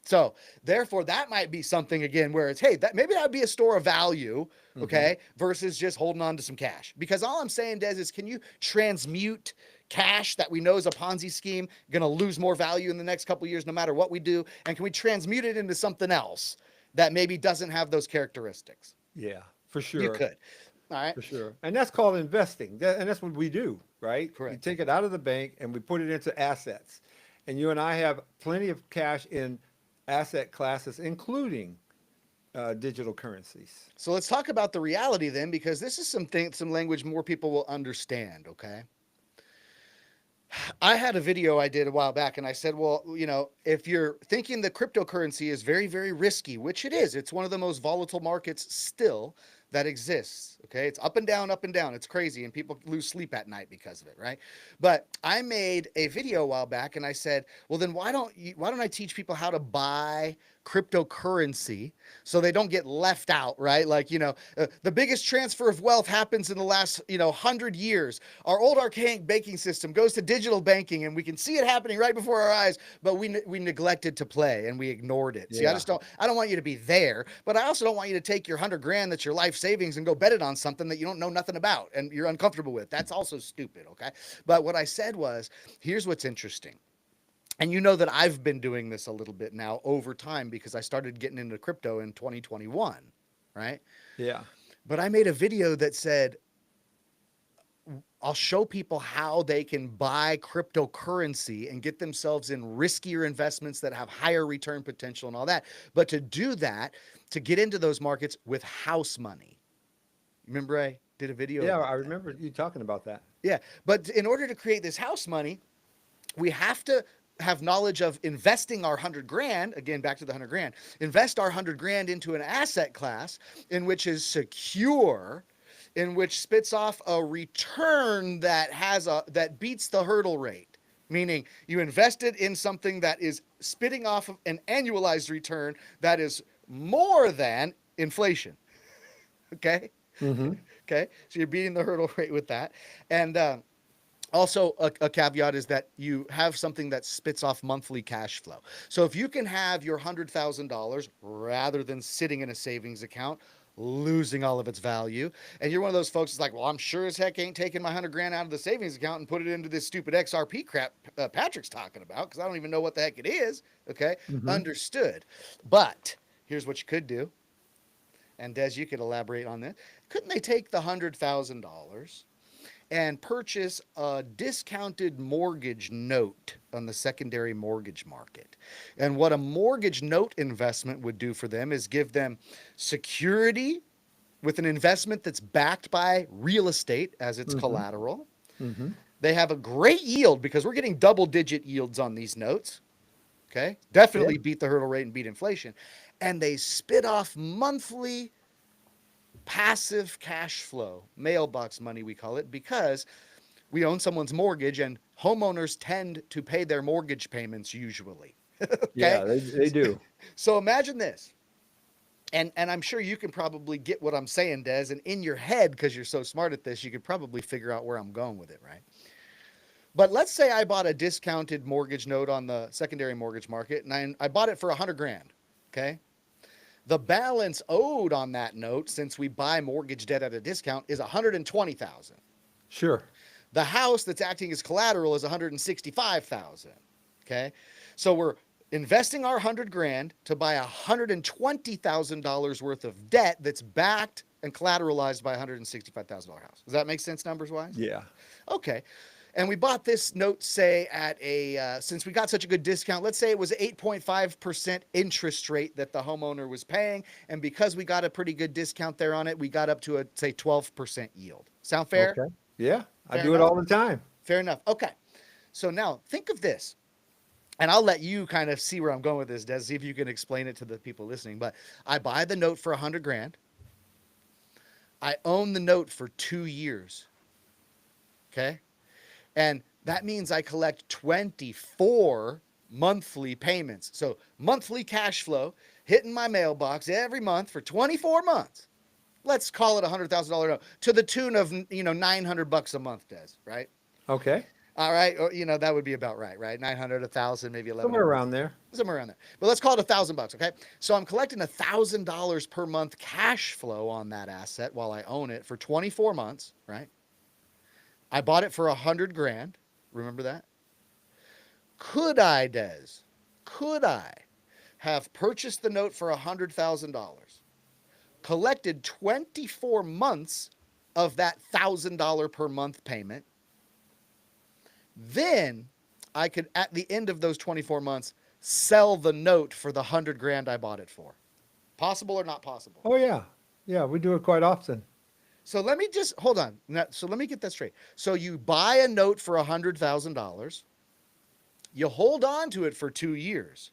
So therefore, that might be something again where it's, hey, that maybe that would be a store of value, okay, versus just holding on to some cash. Because all I'm saying, Des, is can you transmute cash that we know is a Ponzi scheme, going to lose more value in the next couple of years, no matter what we do, and can we transmute it into something else that maybe doesn't have those characteristics? Yeah, for sure. You could. All right. For sure. And that's called investing. And that's what we do, right? Correct. We take it out of the bank and we put it into assets. And you and I have plenty of cash in asset classes, including digital currencies. So let's talk about the reality then, because this is some language more people will understand, okay? I had a video I did a while back, and I said, well, you know, if you're thinking that cryptocurrency is very, very risky, which it is, it's one of the most volatile markets still that exists. Okay. It's up and down, up and down. It's crazy. And people lose sleep at night because of it. Right. But I made a video a while back and I said, well, then why don't I teach people how to buy cryptocurrency so they don't get left out, right? Like, you know, the biggest transfer of wealth happens in the last, 100 years. Our old archaic banking system goes to digital banking and we can see it happening right before our eyes, but we neglected to play and we ignored it. See, I don't want you to be there, but I also don't want you to take your 100 grand that's your life savings and go bet it on something that you don't know nothing about and you're uncomfortable with. That's also stupid. Okay. But what I said was, here's what's interesting. And you know that I've been doing this a little bit now over time because I started getting into crypto in 2021, right? Yeah. But I made a video that said, I'll show people how they can buy cryptocurrency and get themselves in riskier investments that have higher return potential and all that. But to do that, to get into those markets with house money. Remember I did a video? Yeah, I remember you talking about that. Yeah. But in order to create this house money, we have to have knowledge of investing our 100 grand, again, back to the 100 grand, invest our 100 grand into an asset class in which is secure, in which spits off a return that beats the hurdle rate. Meaning you invested in something that is spitting off an annualized return that is more than inflation. Okay. Mm-hmm. Okay. So you're beating the hurdle rate with that. And, also, a caveat is that you have something that spits off monthly cash flow. So if you can have your $100,000 rather than sitting in a savings account, losing all of its value, and you're one of those folks that's like, well, I'm sure as heck ain't taking my 100 grand out of the savings account and put it into this stupid XRP crap Patrick's talking about because I don't even know what the heck it is. Okay, understood. But here's what you could do, and Des, you could elaborate on this. Couldn't they take the $100,000? And purchase a discounted mortgage note on the secondary mortgage market? And what a mortgage note investment would do for them is give them security with an investment that's backed by real estate as its collateral. Mm-hmm. They have a great yield because we're getting double-digit yields on these notes. Okay, definitely beat the hurdle rate and beat inflation. And they spit off monthly passive cash flow, mailbox money we call it, because we own someone's mortgage and homeowners tend to pay their mortgage payments usually. Okay? Yeah, they do. So imagine this. And I'm sure you can probably get what I'm saying, Des, and in your head, because you're so smart at this, you could probably figure out where I'm going with it, right? But let's say I bought a discounted mortgage note on the secondary mortgage market and I bought it for 100 grand. Okay? The balance owed on that note, since we buy mortgage debt at a discount, is $120,000. Sure. The house that's acting as collateral is $165,000. Okay, so we're investing our 100 grand to buy $120,000 worth of debt that's backed and collateralized by a $165,000 house. Does that make sense numbers wise? Yeah. Okay. And we bought this note, say, at since we got such a good discount, let's say it was 8.5% interest rate that the homeowner was paying. And because we got a pretty good discount there on it, we got up to a, say, 12% yield. Sound fair? Okay. Yeah. I Fair do it enough? all the time. Fair enough. Okay. So now think of this. And I'll let you kind of see where I'm going with this, Des, see if you can explain it to the people listening. But I buy the note for 100 grand. I own the note for 2 years. Okay. And that means I collect 24 monthly payments. So monthly cash flow hitting my mailbox every month for 24 months. Let's call it a $100,000 note to the tune of, $900 a month, Des, right? Okay. All right. Or, that would be about right, right? 900, 1,000, maybe Somewhere 1,100, around there. somewhere around there. But let's call it $1,000. Okay. So I'm collecting $1,000 per month cash flow on that asset while I own it for 24 months, right? I bought it for 100 grand. Remember that? Could I, Des? Could I have purchased the note for $100,000, collected 24 months of that $1,000 per month payment? Then I could, at the end of those 24 months, sell the note for the 100 grand I bought it for. Possible or not possible? Oh yeah. Yeah, we do it quite often. So let me just hold on. So let me get that straight. So you buy a note for $100,000, you hold on to it for 2 years.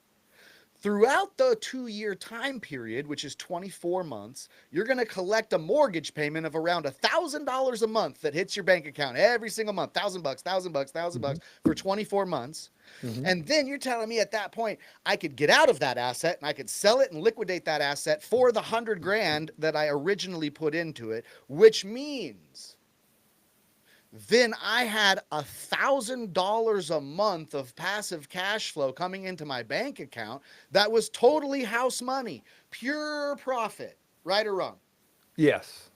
Throughout the 2-year time period, which is 24 months, you're going to collect a mortgage payment of around $1,000 a month that hits your bank account every single month. $1,000, $1,000 for 24 months. Mm-hmm. And then you're telling me at that point, I could get out of that asset and I could sell it and liquidate that asset for the 100 grand that I originally put into it, which means then I had $1,000 a month of passive cash flow coming into my bank account that was totally house money, pure profit, right or wrong? Yes.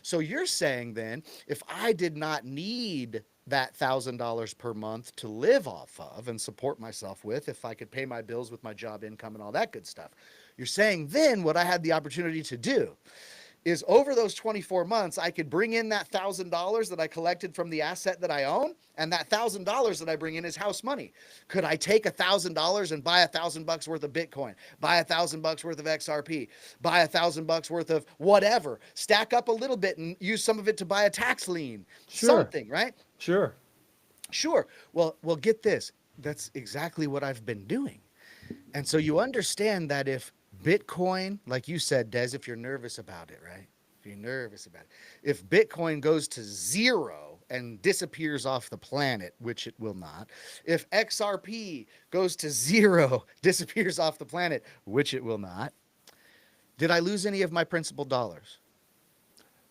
So you're saying then, if I did not need that $1,000 per month to live off of and support myself with, if I could pay my bills with my job income and all that good stuff, you're saying then what I had the opportunity to do is over those 24 months, I could bring in that $1,000 that I collected from the asset that I own, and that $1,000 that I bring in is house money. Could I take $1,000 and buy $1,000 worth of Bitcoin, buy $1,000 worth of XRP, buy $1,000 worth of whatever, stack up a little bit and use some of it to buy a tax lien, Sure. something, right? Sure. Sure. Well, get this. That's exactly what I've been doing. And so you understand that if Bitcoin, like you said, Des, if you're nervous about it, right? If you're nervous about it, if Bitcoin goes to zero and disappears off the planet, which it will not, if XRP goes to zero, disappears off the planet, which it will not, did I lose any of my principal dollars?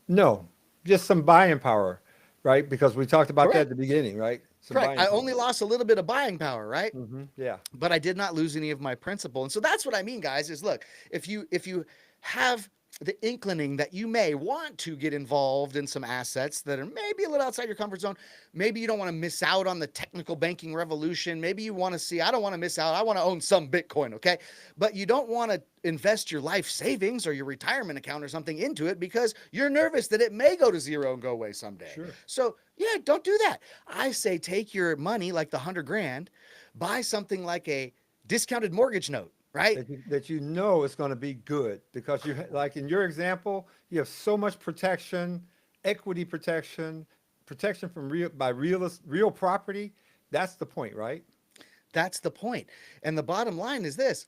No, just some buying power, right? Because we talked about that at Correct. the beginning, right? Some Correct. buying I power. only lost a little bit of buying power, right? Yeah. But I did not lose any of my principal. And so that's what I mean, guys, is look, if you have the inkling that you may want to get involved in some assets that are maybe a little outside your comfort zone, maybe you don't want to miss out on the technical banking revolution. Maybe you want to see, I don't want to miss out. I want to own some Bitcoin, okay? But you don't want to invest your life savings or your retirement account or something into it because you're nervous that it may go to zero and go away someday. Sure. So yeah, don't do that. I say take your money, like the 100 grand, buy something like a discounted mortgage note, right? That you know it's going to be good because like in your example, you have so much protection, equity protection, protection from real property. That's the point, right? That's the point. And the bottom line is this.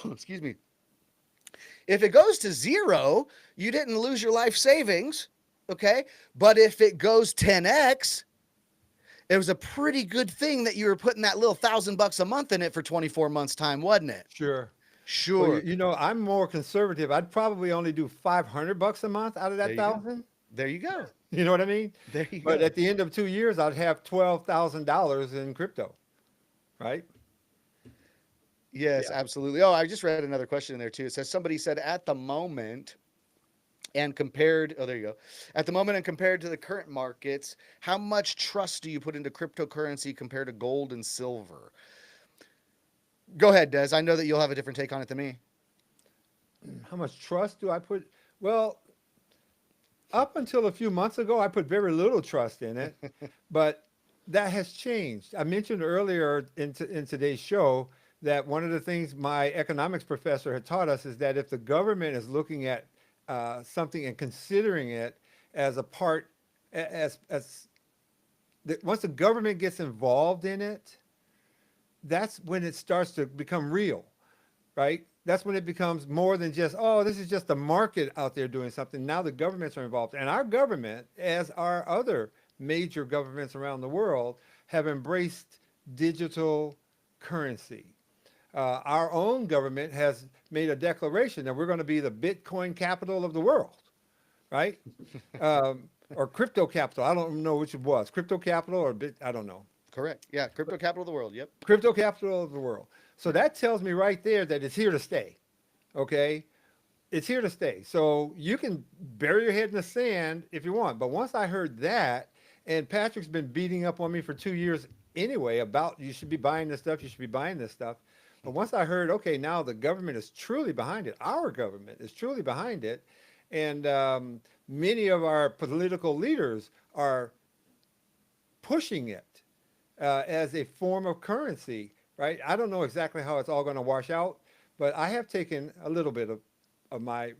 Excuse me. If it goes to zero, you didn't lose your life savings, okay? But if it goes 10x, it was a pretty good thing that you were putting that little $1,000 a month in it for 24 months time, wasn't it? Sure. Sure. Well, I'm more conservative. I'd probably only do $500 a month out of There that you go. 1,000. There you go. You know what I mean? There you But go. at the end of 2 years, I'd have $12,000 in crypto, right? Yes, Yeah. absolutely. Oh, I just read another question in there too. It says somebody said at the moment and compared, oh, there you go. At the moment and compared to the current markets, how much trust do you put into cryptocurrency compared to gold and silver? Go ahead, Des. I know that you'll have a different take on it than me. How much trust do I put? Well, up until a few months ago, I put very little trust in it, but that has changed. I mentioned earlier in today's show that one of the things my economics professor had taught us is that if the government is looking at something and considering it as a part, once the government gets involved in it, that's when it starts to become real, right? That's when it becomes more than just, oh, this is just the market out there doing something. Now the governments are involved. And our government, as our other major governments around the world, have embraced digital currency. Our own government has made a declaration that we're going to be the Bitcoin capital of the world, right? Or crypto capital. I don't know which it was, crypto capital or bit. I don't know. Correct. Yeah, crypto capital of the world. Yep. Crypto capital of the world. So that tells me right there that it's here to stay. Okay, it's here to stay. So you can bury your head in the sand if you want. But once I heard that, and Patrick's been beating up on me for 2 years anyway about you should be buying this stuff, you should be buying this stuff. But once I heard, okay, now the government is truly behind it, our government is truly behind it, and many of our political leaders are pushing it as a form of currency, right? I don't know exactly how it's all going to wash out, but I have taken a little bit of my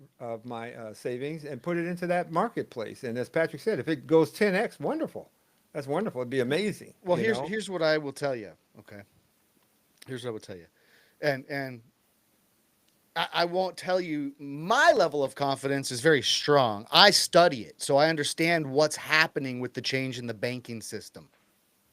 savings and put it into that marketplace. And as Patrick said, if it goes 10x, wonderful. That's wonderful. It'd be amazing. Well, you know? here's what I will tell you. Okay. Here's what I will tell you. And I won't tell you my level of confidence is very strong. I study it, so I understand what's happening with the change in the banking system.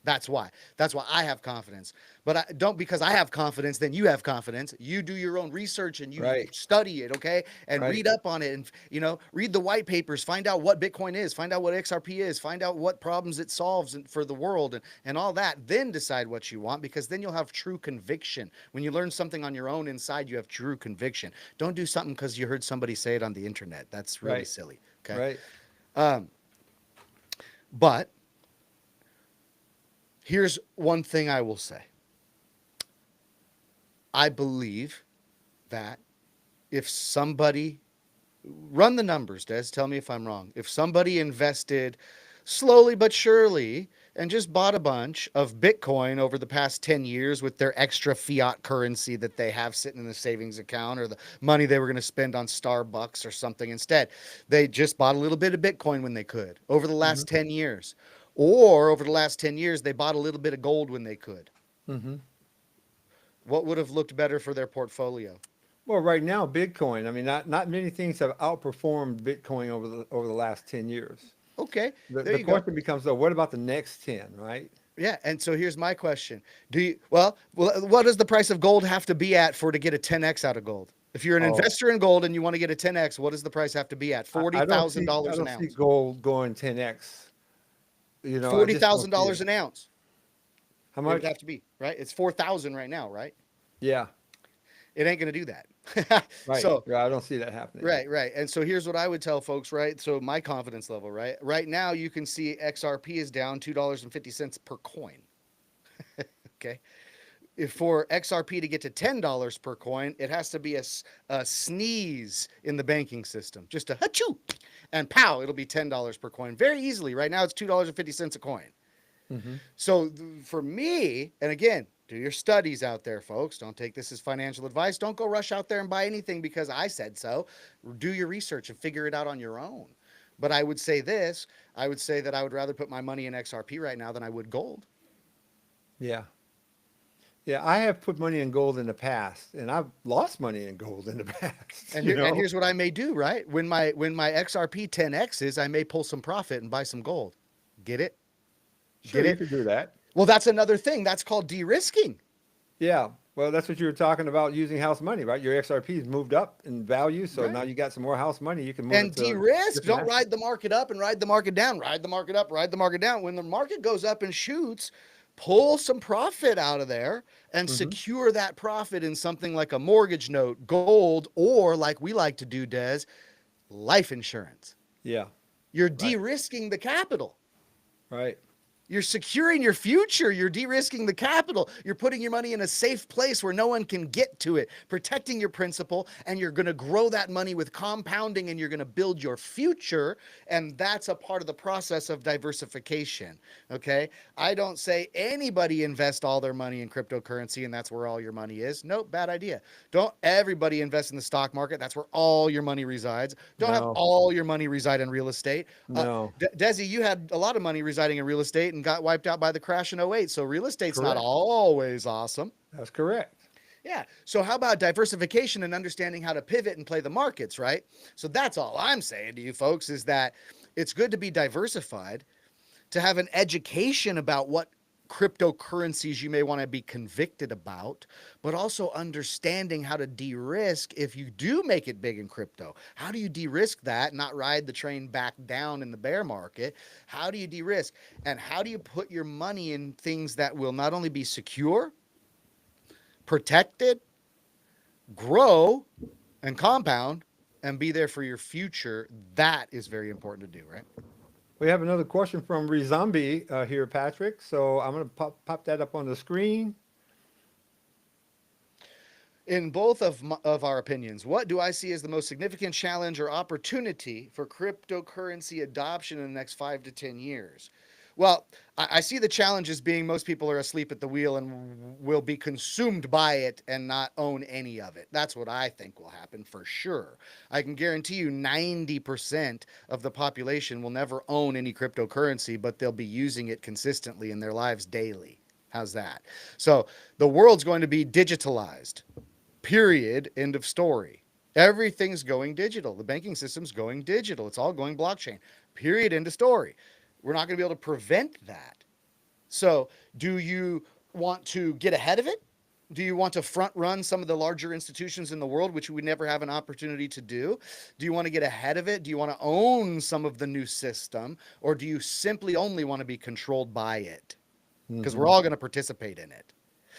That's why. That's why I have confidence. But I don't because I have confidence, then you have confidence. You do your own research and you Right. study it, okay? And Right. read up on it and read the white papers, find out what Bitcoin is, find out what XRP is, find out what problems it solves for the world and all that. Then decide what you want because then you'll have true conviction. When you learn something on your own inside, you have true conviction. Don't do something because you heard somebody say it on the internet. That's really Right. silly. Okay. Right. But here's one thing I will say. I believe that if somebody, run the numbers, Des, tell me if I'm wrong. If somebody invested slowly but surely and just bought a bunch of Bitcoin over the past 10 years with their extra fiat currency that they have sitting in the savings account or the money they were going to spend on Starbucks or something instead, they just bought a little bit of Bitcoin when they could over the last 10 years. Or over the last 10 years, they bought a little bit of gold when they could. Mm-hmm. What would have looked better for their portfolio? Well, right now, Bitcoin. I mean, not many things have outperformed Bitcoin over the last 10 years. Okay, The, there the you go. question becomes, though, what about the next 10, right? Yeah, and so here's my question: well, what does the price of gold have to be at to get a 10x out of gold? If you're an Oh, investor in gold and you want to get a 10x, what does the price have to be at? I don't see I $40,000 an don't see ounce. gold going 10x. You know, I Forty just don't thousand see dollars it. an ounce. How It would much? have to be right. It's 4,000 right now, right? Yeah, It ain't going to do that. right. So Yeah, I don't see that happening. right. And so here's what I would tell folks, right? So my confidence level, right? Right now you can see XRP is down $2.50 per coin. Okay. If for XRP to get to $10 per coin, it has to be a sneeze in the banking system. Just a hachoo and pow, it'll be $10 per coin very easily. Right now it's $2.50 a coin. Hmm. So for me, and again, do your studies out there, folks. Don't take this as financial advice. Don't go rush out there and buy anything because I said so. Do your research and figure it out on your own. But I would say this, I would say that I would rather put my money in XRP right now than I would gold. Yeah. Yeah, I have put money in gold in the past, and I've lost money in gold in the past. And, You and know, here's what I may do, right? When my XRP 10X is, I may pull some profit and buy some gold. Get it? sure, Get you it? could do that. Well, that's another thing. That's called de-risking. Yeah. Well, that's what you were talking about using house money, right? Your XRP's moved up in value, so now Right. you got some more house money. You can move And it to de-risk. different Don't assets. ride the market up and ride the market down. Ride the market up, ride the market down. When the market goes up and shoots, pull some profit out of there and Hmm. secure that profit in something like a mortgage note, gold, or like we like to do, Des, life insurance. Yeah. You're Right. de-risking the capital. Right. You're securing your future. You're de-risking the capital. You're putting your money in a safe place where no one can get to it, protecting your principal, and you're going to grow that money with compounding and you're going to build your future. And that's a part of the process of diversification. Okay. I don't say anybody invest all their money in cryptocurrency and that's where all your money is. Nope, bad idea. Don't everybody invest in the stock market. That's where all your money resides. Don't have No. all your money reside in real estate. No. Desi, you had a lot of money residing in real estate and got wiped out by the crash in '08. So real estate's not Correct. always awesome. That's correct. Yeah. So how about diversification and understanding how to pivot and play the markets, right? So that's all I'm saying to you folks is that it's good to be diversified, to have an education about what cryptocurrencies you may want to be convicted about, but also understanding how to de-risk if you do make it big in crypto. How do you de-risk that, not ride the train back down in the bear market? How do you de-risk? And how do you put your money in things that will not only be secure, protected, grow, and compound, and be there for your future? That is very important to do, right? We have another question from Rezombie here, Patrick. So I'm going to pop that up on the screen. In both of our opinions, what do I see as the most significant challenge or opportunity for cryptocurrency adoption in the next 5 to 10 years? Well, I see the challenge as being most people are asleep at the wheel and will be consumed by it and not own any of it. That's what I think will happen for sure. I can guarantee you 90% of the population will never own any cryptocurrency, but they'll be using it consistently in their lives daily. How's that? So the world's going to be digitalized. Period. End of story. Everything's going digital. The banking system's going digital. It's all going blockchain. Period. End of story. We're not going to be able to prevent that. So, do you want to get ahead of it? Do you want to front run some of the larger institutions in the world, which we never have an opportunity to do? Do you want to get ahead of it? Do you want to own some of the new system? Or do you simply only want to be controlled by it? Because we're all going to participate in it.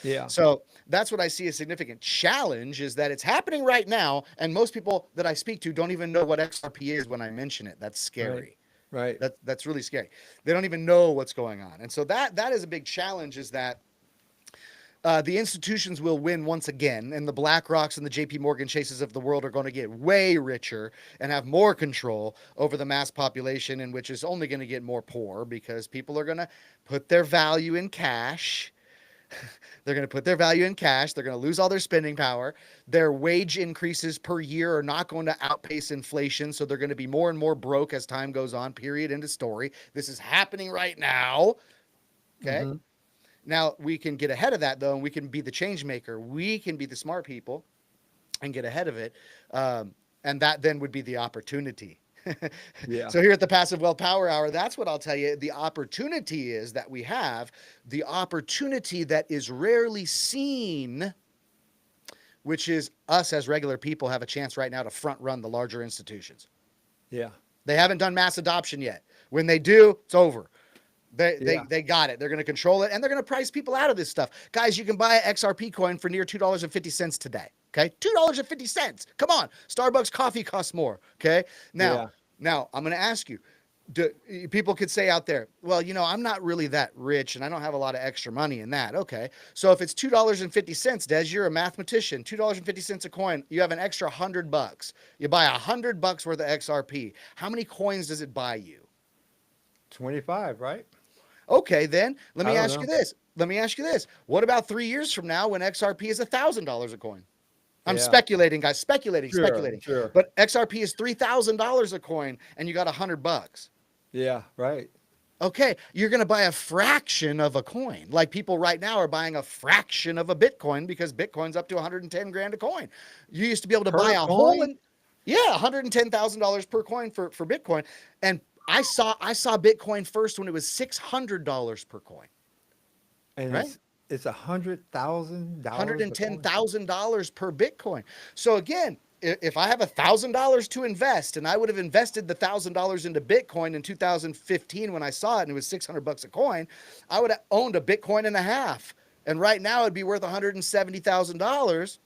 Yeah. So that's what I see as significant challenge, is that it's happening right now. And most people that I speak to don't even know what XRP is when I mention it. That's scary. Right. That's really scary. They don't even know what's going on. And so that is a big challenge, is that the institutions will win once again, and the BlackRocks and the JP Morgan Chases of the world are going to get way richer and have more control over the mass population, and which is only going to get more poor, because people are going to put their value in cash. They're going to put their value in cash. They're going to lose all their spending power. Their wage increases per year are not going to outpace inflation. So they're going to be more and more broke as time goes on. Period. End of story. This is happening right now. Okay. Mm-hmm. Now we can get ahead of that, though, and we can be the change maker. We can be the smart people and get ahead of it. And that then would be the opportunity. Yeah. So here at the Passive Wealth Power Hour, that's what I'll tell you. The opportunity is that we have the opportunity that is rarely seen, which is us as regular people have a chance right now to front run the larger institutions. Yeah. They haven't done mass adoption yet. When they do, it's over. They got it. They're going to control it, and they're going to price people out of this stuff. Guys, you can buy an XRP coin for near $2.50 today. Okay, $2.50. Come on, Starbucks coffee costs more. Okay, now I'm going to ask you. People could say out there, well, I'm not really that rich and I don't have a lot of extra money in that. Okay, so if it's $2.50, Des, you're a mathematician. $2.50 a coin. You have an extra $100. You buy $100 worth of XRP. How many coins does it buy you? 25, right? Okay, then let me ask know. you this. What about 3 years from now when XRP is $1,000 a coin? I'm speculating, guys. Speculating. Sure. But XRP is $3,000 a coin, and you got $100. Yeah, right. Okay, you're going to buy a fraction of a coin. Like people right now are buying a fraction of a Bitcoin, because Bitcoin's up to 110 grand a coin. You used to be able to buy a whole, $110,000 per coin for Bitcoin. And I saw Bitcoin first when it was $600 per coin. And right? It's $100,000. $110,000 per Bitcoin. So again, if I have $1,000 to invest, and I would have invested the $1,000 into Bitcoin in 2015 when I saw it, and it was $600 a coin, I would have owned a Bitcoin and a half. And right now it'd be worth $170,000.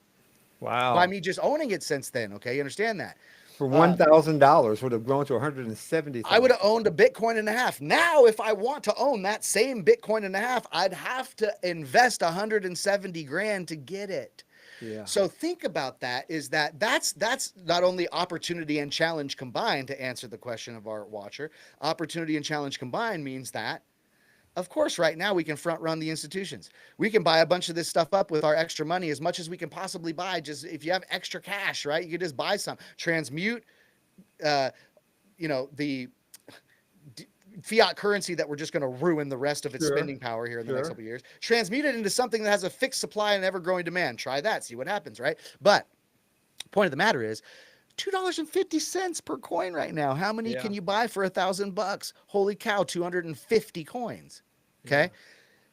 Wow. By me just owning it since then. Okay, you understand that? For $1,000 would have grown to 170,000. I would have owned a Bitcoin and a half. Now, if I want to own that same Bitcoin and a half, I'd have to invest 170 grand to get it. Yeah. So think about that. That's not only opportunity and challenge combined, to answer the question of our watcher. Opportunity and challenge combined means that, of course, right now we can front run the institutions. We can buy a bunch of this stuff up with our extra money, as much as we can possibly buy. Just if you have extra cash, right, you can just buy some. Transmute, the fiat currency that we're just going to ruin the rest of its spending power here in the next couple of years. Transmute it into something that has a fixed supply and ever-growing demand. Try that, see what happens, right? But point of the matter is, $2.50 per coin right now. How many can you buy for $1,000? Holy cow, 250 coins. Okay.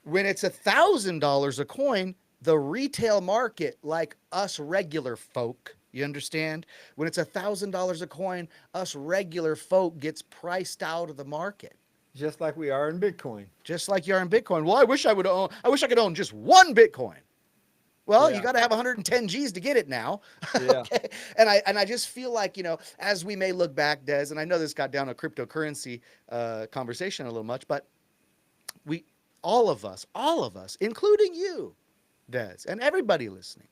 When it's $1,000 a coin, the retail market, like us regular folk, you understand? When it's $1,000 a coin, us regular folk gets priced out of the market. Just like we are in Bitcoin. Just like you are in Bitcoin. Well, I wish I could own just one Bitcoin. Well, you Yeah. got to have 110 G's to get it now. Yeah. Okay. And I just feel like, as we may look back, Des, and I know this got down a cryptocurrency conversation a little much, but we, all of us, including you, Des, and everybody listening,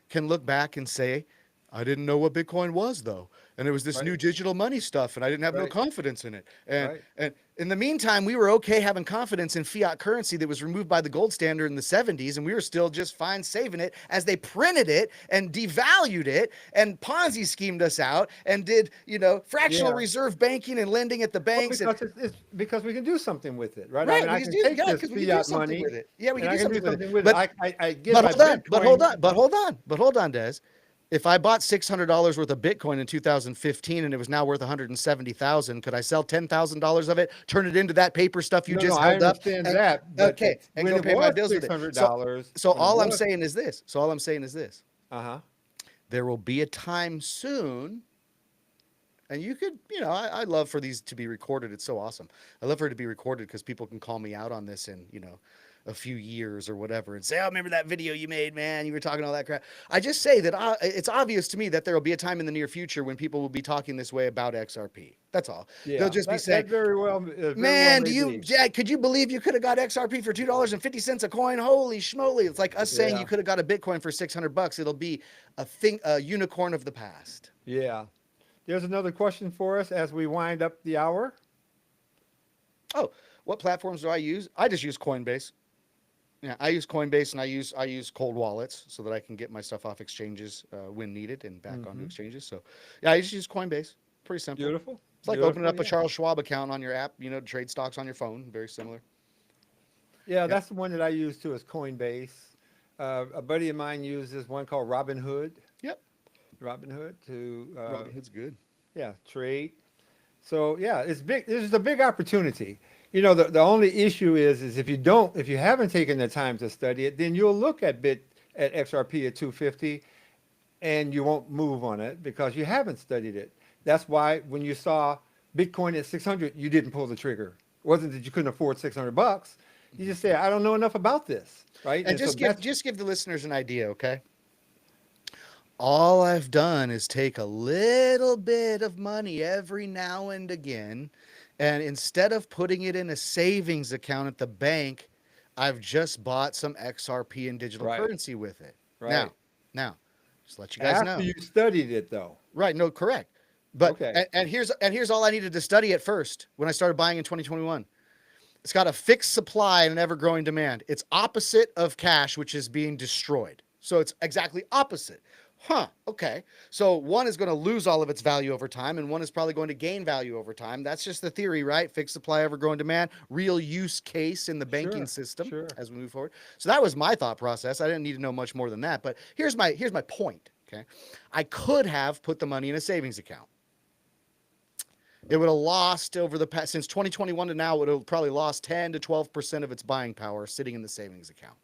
can look back and say, I didn't know what Bitcoin was though. And it was this Right. new digital money stuff, and I didn't have no Right. confidence in it. And Right. and in the meantime, we were okay having confidence in fiat currency that was removed by the gold standard in the 70s, and we were still just fine saving it as they printed it and devalued it and Ponzi schemed us out and did, fractional Yeah. reserve banking and lending at the Well, banks. And it's because we can do something with it, right? I right, mean, we I just can do, take yeah, this because we can do fiat something money with it. Yeah, we and can I do can do something with something it. with it. But I get but my hold on, but hold Bitcoin. on, but hold on, Des. If I bought $600 worth of Bitcoin in 2015 and it was now worth 170,000, could I sell $10,000 of it, turn it into that paper stuff you No, no, just I held up, understand and that, but okay, and when go it pay my was bills with six it? hundred So, dollars, so when it all I'm was, saying is this. So all I'm saying is this. uh-huh. There will be a time soon, and you could, I love for these to be recorded. It's so awesome. I love for it to be recorded because people can call me out on this in, a few years or whatever and say, oh, remember that video you made, man? You were talking all that crap. I just say that it's obvious to me that there will be a time in the near future when people will be talking this way about XRP. That's all. They'll Yeah, just be saying, that very well man, may be. could you believe you could have got XRP for $2.50 a coin? Holy schmoly. It's like us saying you Yeah, could have got a Bitcoin for $600. It'll be a unicorn of the past. yeah. There's another question for us as we wind up the hour. Oh, what platforms do I use? I just use Coinbase. Yeah, I use Coinbase and I use cold wallets so that I can get my stuff off exchanges when needed and back onto Hmm. exchanges. So, yeah, I just use Coinbase. Pretty simple. Beautiful, It's like opening beautiful. up a Yeah, Charles Schwab account on your app, to trade stocks on your phone. Very similar. yeah. Yep. That's the one that I use too. Is Coinbase. A buddy of mine uses one called Robinhood. Yep. Robinhood to Robinhood's good. yeah, trade. So yeah, it's big. This is a big opportunity. The only issue is if you haven't taken the time to study it, then you'll look at XRP at 250, and you won't move on it because you haven't studied it. That's why when you saw Bitcoin at 600, you didn't pull the trigger. It wasn't that you couldn't afford $600. You just say, I don't know enough about this, right? And And so that's just give the listeners an idea, okay? All I've done is take a little bit of money every now and again, and instead of putting it in a savings account at the bank, I've just bought some XRP and digital right, currency with it. right. Now, just let you guys After know. you studied it, though. Right, no, correct. But Okay. and here's all I needed to study at first when I started buying in 2021. It's got a fixed supply and an ever-growing demand. It's opposite of cash, which is being destroyed. So it's exactly opposite. Huh, okay. So one is going to lose all of its value over time, and one is probably going to gain value over time. That's just the theory, right? Fixed supply, ever-growing demand, real use case in the banking Sure, system sure. as we move forward. So that was my thought process. I didn't need to know much more than that. But here's my point, okay? I could have put the money in a savings account. It would have lost over the past, since 2021 to now, it would have probably lost 10 to 12% of its buying power sitting in the savings account.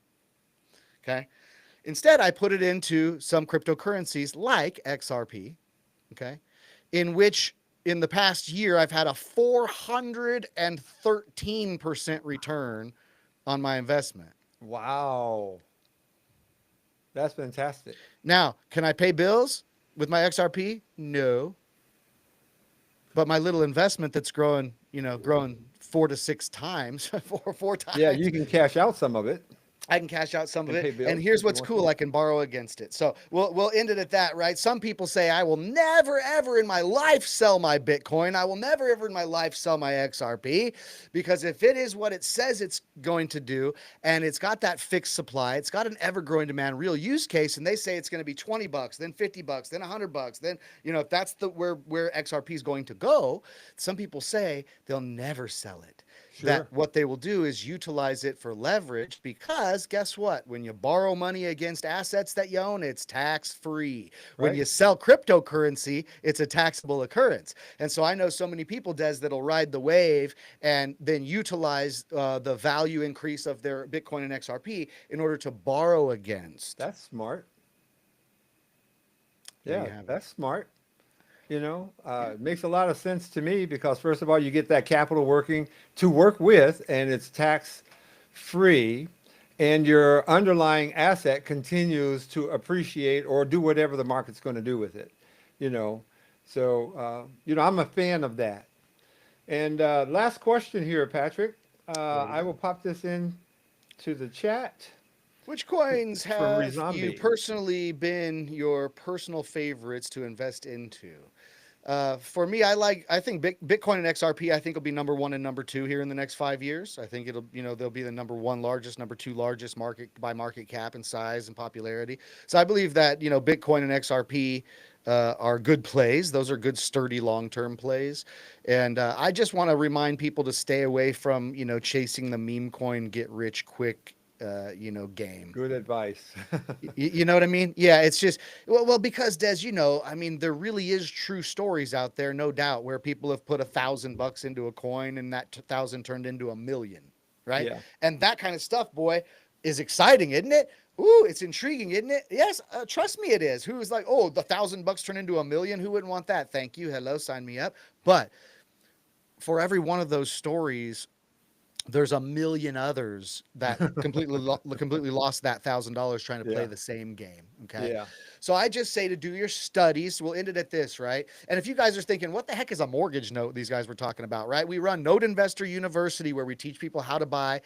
Okay. Instead, I put it into some cryptocurrencies like XRP, okay, in which in the past year, I've had a 413% return on my investment. Wow. That's fantastic. Now, can I pay bills with my XRP? No. But my little investment that's growing 4 to 6 times, four Yeah, times, you can cash out some of it I can cash out some of and pay it. bills And here's if you what's want cool, to. I can borrow against it. So we'll end it at that, right? Some people say, I will never, ever in my life sell my Bitcoin. I will never, ever in my life sell my XRP, because if it is what it says it's going to do, and it's got that fixed supply, it's got an ever-growing demand, real use case, and they say it's going to be $20, then $50, then $100, then, if that's where XRP is going to go, some people say they'll never sell it Sure. that what they will do is utilize it for leverage, because guess what? When you borrow money against assets that you own, it's tax free. When Right. you sell cryptocurrency, it's a taxable occurrence. And so I know so many people, Des, that'll ride the wave and then utilize the value increase of their Bitcoin and XRP in order to borrow against. That's smart. There you Yeah, have it. that's smart. It makes a lot of sense to me because first of all, you get that capital working to work with, and it's tax free, and your underlying asset continues to appreciate or do whatever the market's going to do with it. You know, I'm a fan of that. And last question here, Patrick. I will pop this in to the chat. Which coins It's from have you Rezombie. personally been your personal favorites to invest into? For me, I think Bitcoin and XRP, I think will be number one and number two here in the next 5 years. I think they'll be the number one largest, number two largest market by market cap and size and popularity. So I believe that, Bitcoin and XRP are good plays. Those are good, sturdy, long-term plays. And I just want to remind people to stay away from, chasing the meme coin, get rich quick, game. Good advice. You know what I mean? Yeah, it's just well because Des, I mean, there really is true stories out there, no doubt, where people have put $1,000 into a coin and that thousand turned into 1,000,000, right? Yeah. And that kind of stuff, boy, is exciting, isn't it? Ooh, it's intriguing, isn't it? Yes, trust me, it is. Who's like, oh, the $1,000 turned into 1,000,000? Who wouldn't want that? Thank you, hello, sign me up. But for every one of those stories, there's a million others that completely lost that $1,000 trying to play Yeah. the same game. Okay. Yeah. So I just say to do your studies. We'll end it at this, right? And if you guys are thinking, what the heck is a mortgage note these guys were talking about, right? We run Note Investor University, where we teach people how to buy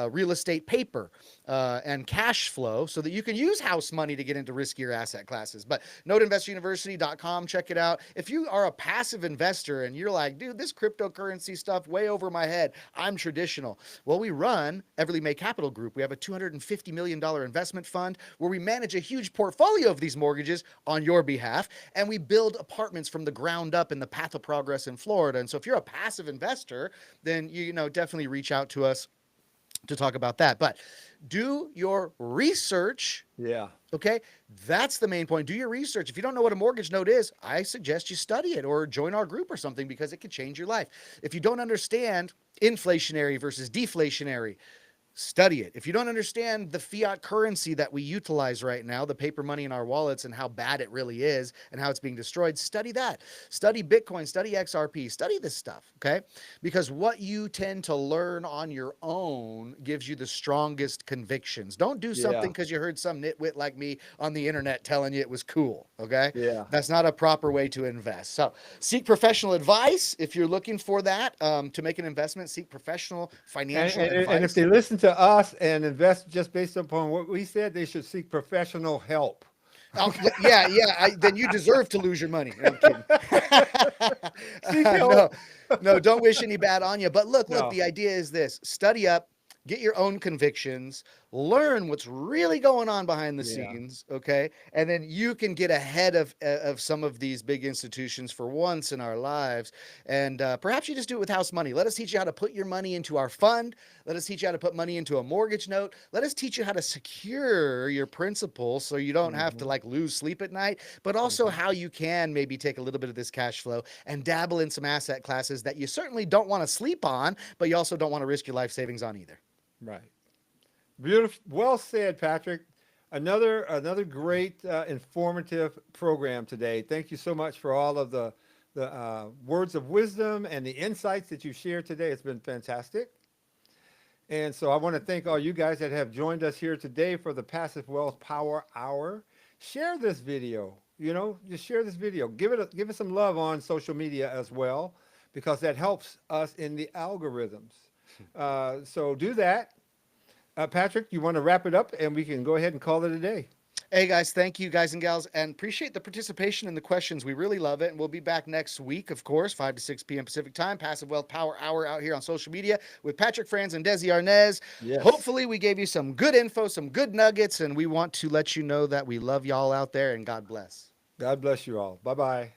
real estate paper and cash flow so that you can use house money to get into riskier asset classes. But noteinvestoruniversity.com, check it out. If you are a passive investor and you're like, dude, this cryptocurrency stuff way over my head, I'm traditional. Well, we run Everly May Capital Group. We have a $250 million investment fund where we manage a huge portfolio of these mortgages on your behalf, and we build apartments from the ground up in the path of progress in Florida. And so if you're a passive investor, then definitely reach out to us to talk about that. But do your research. Yeah. Okay, that's the main point. Do your research. If you don't know what a mortgage note is, I suggest you study it or join our group or something, because it could change your life. If you don't understand inflationary versus deflationary, study it. If you don't understand the fiat currency that we utilize right now, the paper money in our wallets, and how bad it really is and how it's being destroyed, study that. Study Bitcoin, study XRP, study this stuff, okay? Because what you tend to learn on your own gives you the strongest convictions. Don't do Yeah. something because you heard some nitwit like me on the internet telling you it was cool, okay? Yeah. That's not a proper way to invest. So seek professional advice if you're looking for that to make an investment. Seek professional financial advice. And if they listen to us and invest just based upon what we said, they should seek professional help. Oh, yeah. Then you deserve to lose your money. No, I'm kidding. Seek no, help. no, don't wish any bad on you. But look, No. the idea is this: study up, get your own convictions, learn what's really going on behind the Yeah. scenes, okay? And then you can get ahead of some of these big institutions for once in our lives. And perhaps you just do it with house money. Let us teach you how to put your money into our fund. Let us teach you how to put money into a mortgage note. Let us teach you how to secure your principal so you don't have to like lose sleep at night, but also how you can maybe take a little bit of this cash flow and dabble in some asset classes that you certainly don't want to sleep on, but you also don't want to risk your life savings on either. Right. Beautiful. Well said, Patrick. Another great informative program today. Thank you so much for all of the words of wisdom and the insights that you shared today. It's been fantastic. And so I want to thank all you guys that have joined us here today for the Passive Wealth Power Hour. Share this video. Just share this video. Give it some love on social media as well, because that helps us in the algorithms. So do that. Patrick, you want to wrap it up and we can go ahead and call it a day. Hey guys, thank you guys and gals, and appreciate the participation and the questions. We really love it. And we'll be back next week, of course, 5 to 6 p.m. Pacific time, Passive Wealth Power Hour out here on social media with Patrick Franz and Desi Arnaz. Yes. Hopefully we gave you some good info, some good nuggets, and we want to let you know that we love y'all out there, and God bless. God bless you all. Bye-bye.